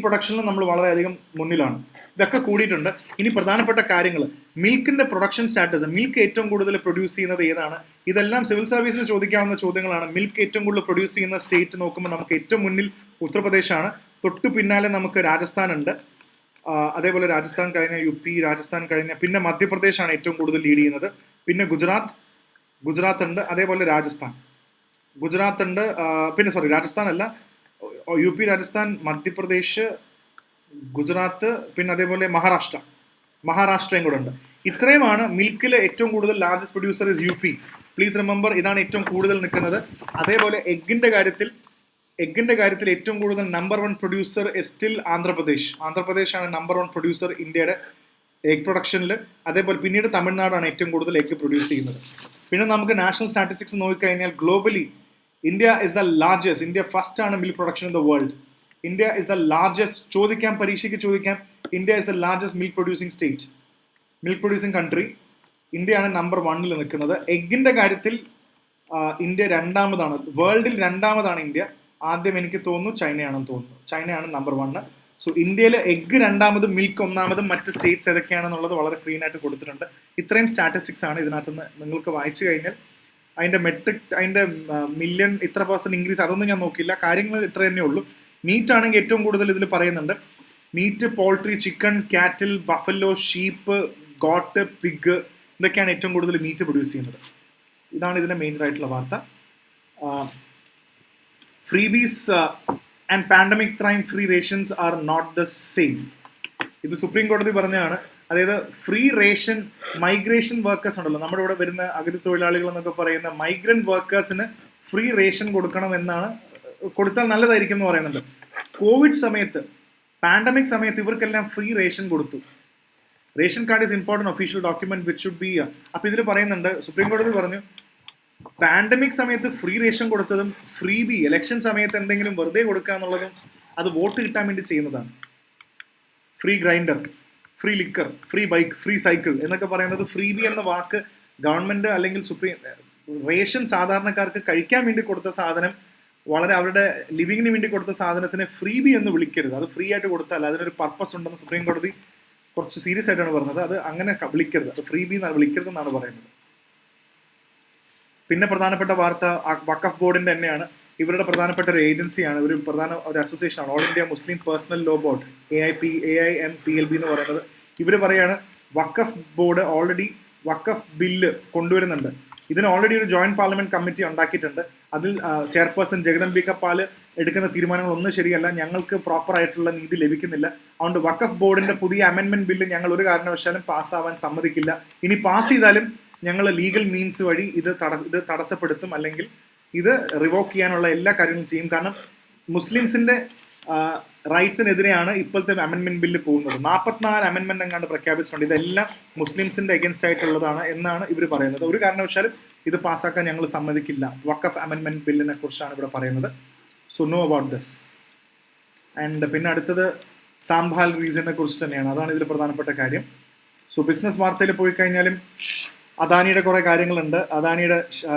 പ്രൊഡക്ഷനിലും നമ്മൾ വളരെയധികം മുന്നിലാണ്. ഇതൊക്കെ കൂടിയിട്ടുണ്ട്. ഇനി പ്രധാനപ്പെട്ട കാര്യങ്ങൾ, മിൽക്കിന്റെ പ്രൊഡക്ഷൻ സ്റ്റാറ്റസ്, മിൽക്ക് ഏറ്റവും കൂടുതൽ പ്രൊഡ്യൂസ് ചെയ്യുന്നത് ഏതാണ്? ഇതെല്ലാം സിവിൽ സർവീസിൽ ചോദിക്കാവുന്ന ചോദ്യങ്ങളാണ്. മിൽക്ക് ഏറ്റവും കൂടുതൽ പ്രൊഡ്യൂസ് ചെയ്യുന്ന സ്റ്റേറ്റ് നോക്കുമ്പോൾ നമുക്ക് ഏറ്റവും മുന്നിൽ ഉത്തർപ്രദേശാണ്. തൊട്ടു പിന്നാലെ നമുക്ക് രാജസ്ഥാൻ ഉണ്ട്. അതേപോലെ രാജസ്ഥാൻ കഴിഞ്ഞ UP, രാജസ്ഥാൻ കഴിഞ്ഞ പിന്നെ മധ്യപ്രദേശാണ് ഏറ്റവും കൂടുതൽ ലീഡ് ചെയ്യുന്നത്. പിന്നെ ഗുജറാത്ത് ഉണ്ട്. അതേപോലെ ഗുജറാത്ത് ഉണ്ട്. പിന്നെ രാജസ്ഥാൻ അല്ല, UP, രാജസ്ഥാൻ, മധ്യപ്രദേശ്, ഗുജറാത്ത്, പിന്നെ അതേപോലെ മഹാരാഷ്ട്രയും കൂടെ ഉണ്ട്. ഇത്രയുമാണ് മിൽക്കിൽ ഏറ്റവും കൂടുതൽ largest producer is UP. Please remember, ഇതാണ് ഏറ്റവും കൂടുതൽ നിൽക്കുന്നത്. അതേപോലെ എഗിന്റെ കാര്യത്തിൽ ഏറ്റവും കൂടുതൽ നമ്പർ 1 പ്രൊഡ്യൂസർ സ്റ്റിൽ ആന്ധ്രാപ്രദേശാണ് നമ്പർ 1 പ്രൊഡ്യൂസർ ഇന്ത്യയുടെ എഗ് പ്രൊഡക്ഷനിൽ. അതേപോലെ പിന്നീട് തമിഴ്നാടാണ് ഏറ്റവും കൂടുതൽ എഗ് പ്രൊഡ്യൂസ് ചെയ്യുന്നത്. പിന്നെ നമുക്ക് നാഷണൽ സ്റ്റാറ്റിസ്റ്റിക്സ് നോക്കിക്കഴിഞ്ഞാൽ ഗ്ലോബലി ഇന്ത്യ ഫസ്റ്റ് ആണ് milk production in the world. India is the largest, പരീക്ഷയ്ക്ക് ചോദിക്കാം, India is the largest milk producing country. ഇന്ത്യയാണ് നമ്പർ 1 നിൽക്കുന്നത്. എഗിന്റെ കാര്യത്തിൽ ഇന്ത്യ രണ്ടാമതാണ്, വേൾഡിൽ രണ്ടാമതാണ് ഇന്ത്യ. ആദ്യം എനിക്ക് തോന്നുന്നു ചൈനയാണ് നമ്പർ 1. സോ ഇന്ത്യയിൽ എഗ് രണ്ടാമതും മിൽക്ക് ഒന്നാമതും മറ്റ് സ്റ്റേറ്റ്സ് ഏതൊക്കെയാണെന്നുള്ളത് വളരെ ക്ലീൻ ആയിട്ട് കൊടുത്തിട്ടുണ്ട്. ഇത്രയും സ്റ്റാറ്റിസ്റ്റിക്സ് ആണ് ഇതിനകത്ത് നിന്ന് നിങ്ങൾക്ക് വായിച്ചു കഴിഞ്ഞാൽ അതിന്റെ മെട്രിക്, അതിന്റെ മില്യൺ ഇത്ര % ഇൻക്രീസ് അതൊന്നും ഞാൻ നോക്കില്ല. കാര്യങ്ങൾ ഇത്ര തന്നെ ഉള്ളൂ. മീറ്റ് ആണെങ്കിൽ ഏറ്റവും കൂടുതൽ ഇതിൽ പറയുന്നുണ്ട്. മീറ്റ്, പോൾട്രി, ചിക്കൻ, കാറ്റിൽ, ബഫല്ലോ, ഷീപ്പ്, ഗോട്ട്, പിഗ്, ഇതൊക്കെയാണ് ഏറ്റവും കൂടുതൽ മീറ്റ് പ്രൊഡ്യൂസ് ചെയ്യുന്നത്. ഇതാണ് ഇതിന്റെ മെയിൻ ആയിട്ടുള്ള വാർത്ത. Freebies and pandemic time free rations are not the same. ഇത് സുപ്രീം കോടതി പറഞ്ഞതാണ്. അതായത് ഫ്രീ റേഷൻ, മൈഗ്രേഷൻ വർക്കേഴ്സ് ഉണ്ടല്ലോ, നമ്മുടെ ഇവിടെ വരുന്ന അഗതി തൊഴിലാളികൾ എന്നൊക്കെ പറയുന്ന മൈഗ്രന്റ് വർക്കേഴ്സിന് ഫ്രീ റേഷൻ കൊടുക്കണം എന്നാണ്, കൊടുത്താൽ നല്ലതായിരിക്കും എന്ന് പറയുന്നുണ്ട്. കോവിഡ് സമയത്ത്, പാൻഡമിക് സമയത്ത് ഇവർക്കെല്ലാം ഫ്രീ റേഷൻ കൊടുത്തു. Ration card is important official document which should be. അപ്പൊ ഇതിൽ പറയുന്നുണ്ട്, സുപ്രീം കോടതി പറഞ്ഞു പാൻഡമിക് സമയത്ത് ഫ്രീ റേഷൻ കൊടുത്തതും ഇലക്ഷൻ സമയത്ത് എന്തെങ്കിലും വെറുതെ കൊടുക്കുക എന്നുള്ളതും അത് വോട്ട് കിട്ടാൻ വേണ്ടി ചെയ്യുന്നതാണ്. Free grinder, free liquor, free bike, free cycle എന്നൊക്കെ പറയുന്നത് ഫ്രീബി എന്ന വാക്ക് ഗവൺമെന്റ് അല്ലെങ്കിൽ റേഷൻ സാധാരണക്കാർക്ക് കഴിക്കാൻ വേണ്ടി കൊടുത്ത സാധനം, വളരെ അവരുടെ ലിവിങ്ങിന് വേണ്ടി കൊടുത്ത സാധനത്തിന് ഫ്രീബി എന്ന് വിളിക്കരുത്. അത് ഫ്രീ ആയിട്ട് കൊടുത്താൽ അതിനൊരു പർപ്പസ് ഉണ്ടെന്ന് സുപ്രീം കോടതി കുറച്ച് സീരിയസ് ആയിട്ടാണ് പറഞ്ഞത്. അത് അങ്ങനെ വിളിക്കരുത്, അത് ഫ്രീബി വിളിക്കരുത് എന്നാണ് പറയുന്നത്. പിന്നെ പ്രധാനപ്പെട്ട വാർത്ത വഖഫ് ബോർഡിന്റെ തന്നെയാണ്. ഇവരുടെ പ്രധാനപ്പെട്ട ഒരു ഏജൻസിയാണ്, ഒരു അസോസിയേഷനാണ്, all India Muslim personal law board, AIMPLB എന്ന് പറയുന്നത്. ഇവർ പറയാണ് Waqf board already Waqf bill കൊണ്ടുവരുന്നുണ്ട്. ഇതിന് ഓൾറെഡി ഒരു ജോയിന്റ് പാർലമെന്റ് കമ്മിറ്റി ഉണ്ടാക്കിയിട്ടുണ്ട്. അതിൽ ചെയർപേഴ്സൺ ജഗദംബിക പാൽ എടുക്കുന്ന തീരുമാനങ്ങളൊന്നും ശരിയല്ല, ഞങ്ങൾക്ക് പ്രോപ്പർ ആയിട്ടുള്ള നീതി ലഭിക്കുന്നില്ല. അതുകൊണ്ട് വഖഫ് ബോർഡിന്റെ പുതിയ അമെൻമെന്റ് ബില്ല് ഞങ്ങൾ ഒരു കാരണവശാലും പാസ്സാവാൻ സമ്മതിക്കില്ല. ഇനി പാസ് ചെയ്താലും ഞങ്ങൾ ലീഗൽ മീൻസ് വഴി ഇത് തടസ്സപ്പെടുത്തും, അല്ലെങ്കിൽ ഇത് റിവോക്ക് ചെയ്യാനുള്ള എല്ലാ കാര്യങ്ങളും ചെയ്യും. കാരണം മുസ്ലിംസിന്റെ റൈറ്റ്സിനെതിരെയാണ് ഇപ്പോഴത്തെ അമെൻമെന്റ് ബില്ല് പോകുന്നത്. 44 അമെൻമെന്റ് എങ്ങാണ്ട് പ്രഖ്യാപിച്ചിട്ടുണ്ട്. ഇതെല്ലാം മുസ്ലിംസിന്റെ അഗേൻസ്റ്റ് ആയിട്ടുള്ളതാണ് എന്നാണ് ഇവർ പറയുന്നത്. ഒരു കാരണവശാലും ഇത് പാസ്സാക്കാൻ ഞങ്ങൾ സമ്മതിക്കില്ല. വഖഫ് അമെൻമെന്റ് ബില്ലിനെ കുറിച്ചാണ് ഇവിടെ പറയുന്നത്. So know about this. And പിന്നെ അടുത്തത് സാംഭാൽ റീജിയനെ കുറിച്ച് തന്നെയാണ്. അതാണ് ഇതിൽ പ്രധാനപ്പെട്ട കാര്യം. സോ ബിസിനസ് വാർത്തയിൽ പോയി കഴിഞ്ഞാലും അദാനിയുടെ കുറെ കാര്യങ്ങളുണ്ട്. അദാനിയുടെ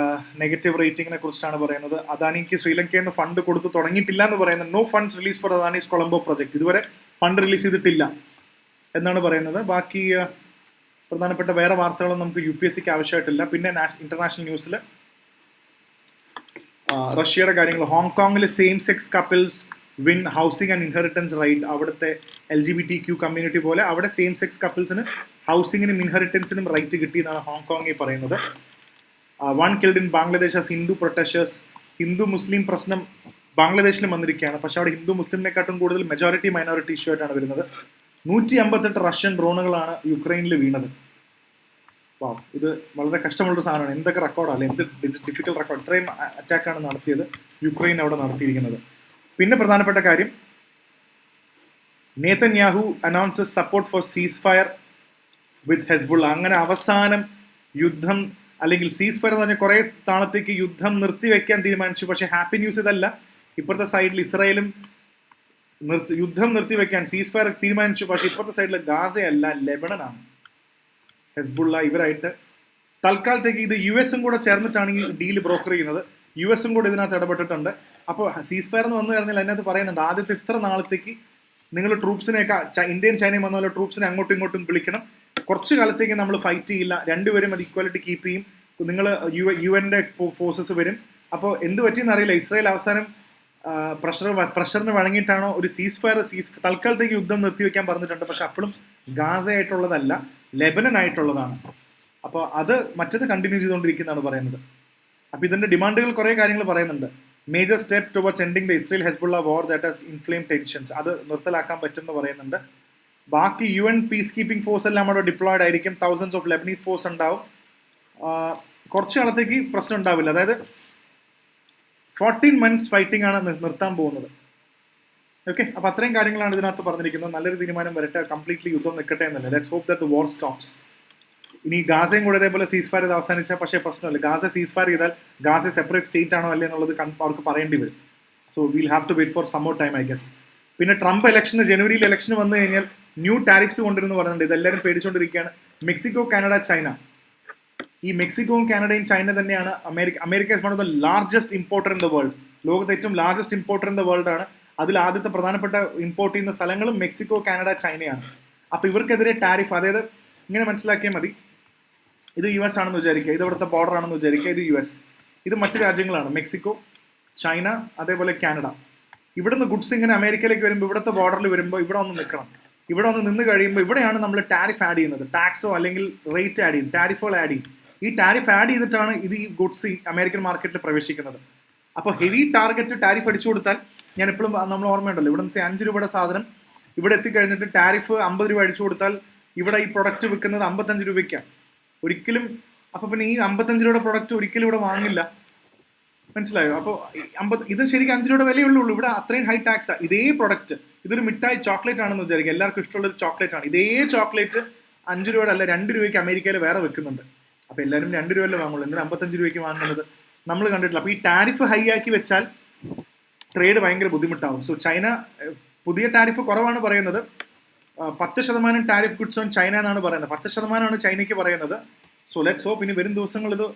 നെഗറ്റീവ് റേറ്റിംഗിനെ കുറിച്ചാണ് പറയുന്നത്. അദാനിക്ക് ശ്രീലങ്കയിൽ നിന്ന് ഫണ്ട് കൊടുത്തു തുടങ്ങിയിട്ടില്ല എന്ന് പറയുന്നത്. No funds release for Adani's Colombo project. ഇതുവരെ ഫണ്ട് റിലീസ് ചെയ്തിട്ടില്ല എന്നാണ് പറയുന്നത്. ബാക്കി പ്രധാനപ്പെട്ട വേറെ വാർത്തകളും നമുക്ക് UPSCക്ക് ആവശ്യമായിട്ടില്ല. പിന്നെ ഇന്റർനാഷണൽ ന്യൂസിൽ റഷ്യയുടെ കാര്യങ്ങൾ, ഹോങ്കോങ്ങിൽ same sex couples win housing and inheritance right. അവിടുത്തെ LGBTQ കമ്മ്യൂണിറ്റി പോലെ അവിടെ സെയിം സെക്സ് കപ്പിൾസിന് ഹൗസിങ്ങിനും ഇൻഹെറിറ്റൻസിനും റൈറ്റ് കിട്ടി എന്നാണ് ഹോങ്കോങ്ങിൽ പറയുന്നത്. 1 killed in Bangladesh as Hindu protesters. Hindu Muslim പ്രശ്നം ബാംഗ്ലാദേശിലും വന്നിരിക്കുകയാണ്. പക്ഷെ അവിടെ ഹിന്ദു മുസ്ലിമിനെക്കാട്ടും കൂടുതൽ മെജോറിറ്റി മൈനോറിറ്റി ഇഷ്യൂ ആയിട്ടാണ് വരുന്നത്. 158 റഷ്യൻ ഡ്രോണുകളാണ് യുക്രൈനിൽ വീണത്. ഇത് വളരെ കഷ്ടമുള്ളൊരു സാധനമാണ്. എന്തൊക്കെ റെക്കോർഡാണ്, എന്ത് ഡിഫിക്കൽട്ട് റെക്കോർഡ്. ഇത്രയും അറ്റാക്കാണ് നടത്തിയത് യുക്രൈൻ അവിടെ നടത്തിയിരിക്കുന്നത്. പിന്നെ പ്രധാനപ്പെട്ട കാര്യം, നെതന്യാഹു അനൗൺസസ് സപ്പോർട്ട് ഫോർ സീസ് ഫയർ. വിത്ത് ഹെസ്ബുള്ള. അങ്ങനെ അവസാനം യുദ്ധം അല്ലെങ്കിൽ സീസ് ഫയർ എന്ന് പറഞ്ഞാൽ കുറേ നാളത്തേക്ക് യുദ്ധം നിർത്തിവെക്കാൻ തീരുമാനിച്ചു. പക്ഷേ ഹാപ്പി ന്യൂസ് ഇതല്ല. ഇപ്പുറത്തെ സൈഡിൽ ഇസ്രായേലും യുദ്ധം നിർത്തിവെക്കാൻ സീസ് ഫയർ തീരുമാനിച്ചു. പക്ഷേ ഇപ്പുറത്തെ സൈഡിൽ ഗാസയല്ല, ലെബണനാണ്. ഹെസ്ബുള്ള ഇവരായിട്ട് തൽക്കാലത്തേക്ക് ഇത് US കൂടെ ചേർന്നിട്ടാണ് ഈ ഡീൽ ബ്രോക്കർ ചെയ്യുന്നത്. US കൂടെ ഇതിനകത്ത് ഇടപെട്ടിട്ടുണ്ട്. അപ്പോൾ സീസ് ഫയർ എന്ന് വന്നു കഴിഞ്ഞാൽ അതിനകത്ത് പറയുന്നുണ്ട്, ആദ്യത്തെ ഇത്ര നാളത്തേക്ക് നിങ്ങൾ ട്രൂപ്സിനെയൊക്കെ ഇന്ത്യയും ചൈനയും വന്ന പോലെ ട്രൂപ്സിനെ അങ്ങോട്ടും ഇങ്ങോട്ടും വിളിക്കണം. കുറച്ച് കാലത്തേക്ക് നമ്മൾ ഫൈറ്റ് ചെയ്യില്ല, രണ്ടുപേരും അത് ഈക്വാലിറ്റി കീപ്പ് ചെയ്യും. നിങ്ങൾ UN ഫോഴ്സസ് വരും. അപ്പോൾ എന്ത് പറ്റിയെന്ന് അറിയില്ല. ഇസ്രായേൽ അവസാനം പ്രഷറിന് വഴങ്ങിയിട്ടാണോ ഒരു സീസ് ഫയർ തൽക്കാലത്തേക്ക് യുദ്ധം നിർത്തിവെക്കാൻ പറഞ്ഞിട്ടുണ്ട്. പക്ഷെ അപ്പോഴും ഗാസയായിട്ടുള്ളതല്ല, ലെബനനായിട്ടുള്ളതാണ്. അപ്പോൾ അത് മറ്റത് കണ്ടിന്യൂ ചെയ്തുകൊണ്ടിരിക്കുന്നതാണ് പറയുന്നത്. അപ്പോൾ ഇതിൻ്റെ ഡിമാൻഡുകൾ കുറേ കാര്യങ്ങൾ പറയുന്നുണ്ട്. Major step towards ending the Israel Hezbollah war that has inflame tensions, അത് നിർത്തലാക്കാൻ പറ്റുമെന്ന് പറയുന്നുണ്ട്. ബാക്കി UN പീസ് കീപ്പിംഗ് ഫോഴ്സ് എല്ലാം അവിടെ ഡിപ്ലോയിഡ് ആയിരിക്കും. തൗസൻഡ്സ് ഓഫ് ലെബനീസ് ഫോഴ്സ് ഉണ്ടാവും. കുറച്ച് കാലത്തേക്ക് പ്രശ്നം ഉണ്ടാവില്ല. അതായത് 14 months ഫൈറ്റിംഗ് ആണ് നിർത്താൻ പോകുന്നത്. ഓക്കെ, അപ്പോൾ അത്രയും കാര്യങ്ങളാണ് ഇതിനകത്ത് പറഞ്ഞിരിക്കുന്നത്. നല്ലൊരു തീരുമാനം വരട്ടെ, കംപ്ലീറ്റ്ലി യുദ്ധം നിൽക്കട്ടെ എന്നല്ല. Let's hope that the war stops. ഇനി ഗാസയും കൂടെ ഇതേപോലെ സീസ് ഫയർ ചെയ്ത് അവസാനിച്ചാൽ പക്ഷേ പ്രശ്നമില്ല. ഗാസ സീസ് ഫയർ ചെയ്താൽ ഗാസ സെപ്പറേറ്റ് സ്റ്റേറ്റ് ആണോ അല്ലേ എന്നുള്ളത് അവർക്ക് പറയേണ്ടി വരും. So we'll have to wait for some more time I guess. പിന്നെ ട്രംപ് ഇലക്ഷന് ജനുവരിയിൽ ഇലക്ഷന് വന്നു കഴിഞ്ഞാൽ ന്യൂ ടാരിഫ്സ് കൊണ്ടുവരുന്നു പറയുന്നുണ്ട്. ഇതെല്ലാവരും പേടിച്ചുകൊണ്ടിരിക്കുകയാണ്. Mexico, Canada, China. ഈ മെക്സിക്കോയും കാനഡയും ചൈന തന്നെയാണ് America is one of the largest importer in the world. ലോകത്തെ ഏറ്റവും largest importer in the world ആണ്. അതിൽ ആദ്യത്തെ പ്രധാനപ്പെട്ട ഇമ്പോർട്ട് ചെയ്യുന്ന സ്ഥലങ്ങളും മെക്സിക്കോ, കാനഡ, ചൈനയാണ്. അപ്പോൾ ഇവർക്കെതിരെ ടാരിഫ്, അതായത് ഇങ്ങനെ മനസ്സിലാക്കിയാൽ മതി, ഇത് US ആണെന്ന് വിചാരിക്കുക, ഇത് ഇവിടുത്തെ ബോർഡർ ആണെന്ന് വിചാരിക്കുക, ഇത് US, ഇത് മറ്റു രാജ്യങ്ങളാണ്, മെക്സിക്കോ, ചൈന, അതേപോലെ കാനഡ. ഇവിടുന്ന് ഗുഡ്സ് ഇങ്ങനെ അമേരിക്കയിലേക്ക് വരുമ്പോൾ ഇവിടുത്തെ ബോർഡറിൽ വരുമ്പോൾ ഇവിടെ ഒന്ന് നിൽക്കണം. ഇവിടെ ഒന്ന് നിന്ന് കഴിയുമ്പോൾ ഇവിടെയാണ് നമ്മൾ ടാരിഫ് ആഡ് ചെയ്യുന്നത്. ടാക്സോ അല്ലെങ്കിൽ റേറ്റ് ആഡ് ചെയ്യും, ടാരിഫുകൾ ആഡ് ചെയ്യും. ഈ ടാരിഫ് ആഡ് ചെയ്തിട്ടാണ് ഇത് ഈ ഗുഡ്സ് അമേരിക്കൻ മാർക്കറ്റിൽ പ്രവേശിക്കുന്നത്. അപ്പോൾ ഹെവി ടാർഗറ്റ് ടാരിഫ് അടിച്ചു കൊടുത്താൽ, ഞാൻ എപ്പോഴും നമ്മൾ ഓർമ്മയുണ്ടല്ലോ, ഇവിടെ നിന്ന് 5 രൂപയുടെ സാധനം ഇവിടെ എത്തിക്കഴിഞ്ഞിട്ട് ടാരിഫ് 50 രൂപ അടിച്ചു കൊടുത്താൽ ഇവിടെ ഈ പ്രൊഡക്റ്റ് വിൽക്കുന്നത് 55 രൂപയ്ക്കാണ്. ഒരിക്കലും അപ്പോൾ പിന്നെ ഈ 55 രൂപയുടെ പ്രൊഡക്റ്റ് ഒരിക്കലും ഇവിടെ വാങ്ങില്ല. മനസ്സിലായോ? അപ്പോൾ ഇത് ശരിക്കും 5 രൂപയുടെ വിലയുള്ളൂ. ഇവിടെ അത്രയും ഹൈ ടാക്സാണ്. ഇതേ പ്രൊഡക്റ്റ്, ഇതൊരു മിഠായി ചോക്ലേറ്റ് ആണെന്ന് വിചാരിക്കുക, എല്ലാവർക്കും ഇഷ്ടമുള്ളൊരു ചോക്ലേറ്റ് ആണ്. ഇതേ ചോക്ലേറ്റ് 5 രൂപയുടെ അല്ല 2 രൂപയ്ക്ക് അമേരിക്കയിൽ വേറെ വെക്കുന്നുണ്ട്. അപ്പോൾ എല്ലാവരും 2 രൂപയല്ലേ വാങ്ങുള്ളൂ, എന്തിനാ 55 രൂപയ്ക്ക് വാങ്ങുന്നത്? നമ്മൾ കണ്ടിട്ടില്ല. അപ്പോൾ ഈ ടാരിഫ് ഹൈ ആക്കി വെച്ചാൽ ട്രേഡ് ഭയങ്കര ബുദ്ധിമുട്ടാവും. സോ ചൈന പുതിയ ടാരിഫ് കുറവാണ് പറയുന്നത്. 10% ടാരിഫ് ഗുഡ്സ് ഓൺ ചൈന എന്നാണ് പറയുന്നത്. 10%ആണ് ചൈനയ്ക്ക് പറയുന്നത്. സോ ലെറ്റ്സ് ഹോപ്പ് ഇനി വരും ദിവസങ്ങൾ ഇത്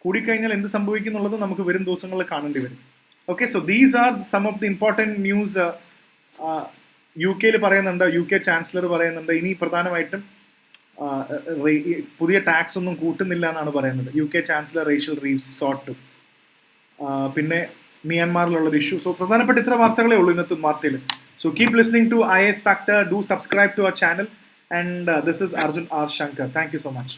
കൂടിക്കഴിഞ്ഞാൽ എന്ത് സംഭവിക്കും എന്നുള്ളത് നമുക്ക് വരും ദിവസങ്ങളിൽ കാണേണ്ടി വരും. Okay, so these are some of the important news. UK പറയുന്നുണ്ട്, UK ചാൻസലർ പറയുന്നുണ്ട്, ഇനി പ്രധാനമായിട്ടും പുതിയ ടാക്സ് ഒന്നും കൂട്ടുന്നില്ല എന്നാണ് പറയുന്നത്. UK chancellor Rachel Reeves sought to. പിന്നെ മിയാൻമാറിലുള്ളൊരു ഇഷ്യൂ. സോ പ്രധാനപ്പെട്ട ഇത്ര വാർത്തകളേ ഉള്ളൂ ഇന്നത്തെ വാർത്തയിൽ. So keep listening to IAS Factor. Do subscribe to our channel. And this is Arjun R. Shankar. Thank you so much.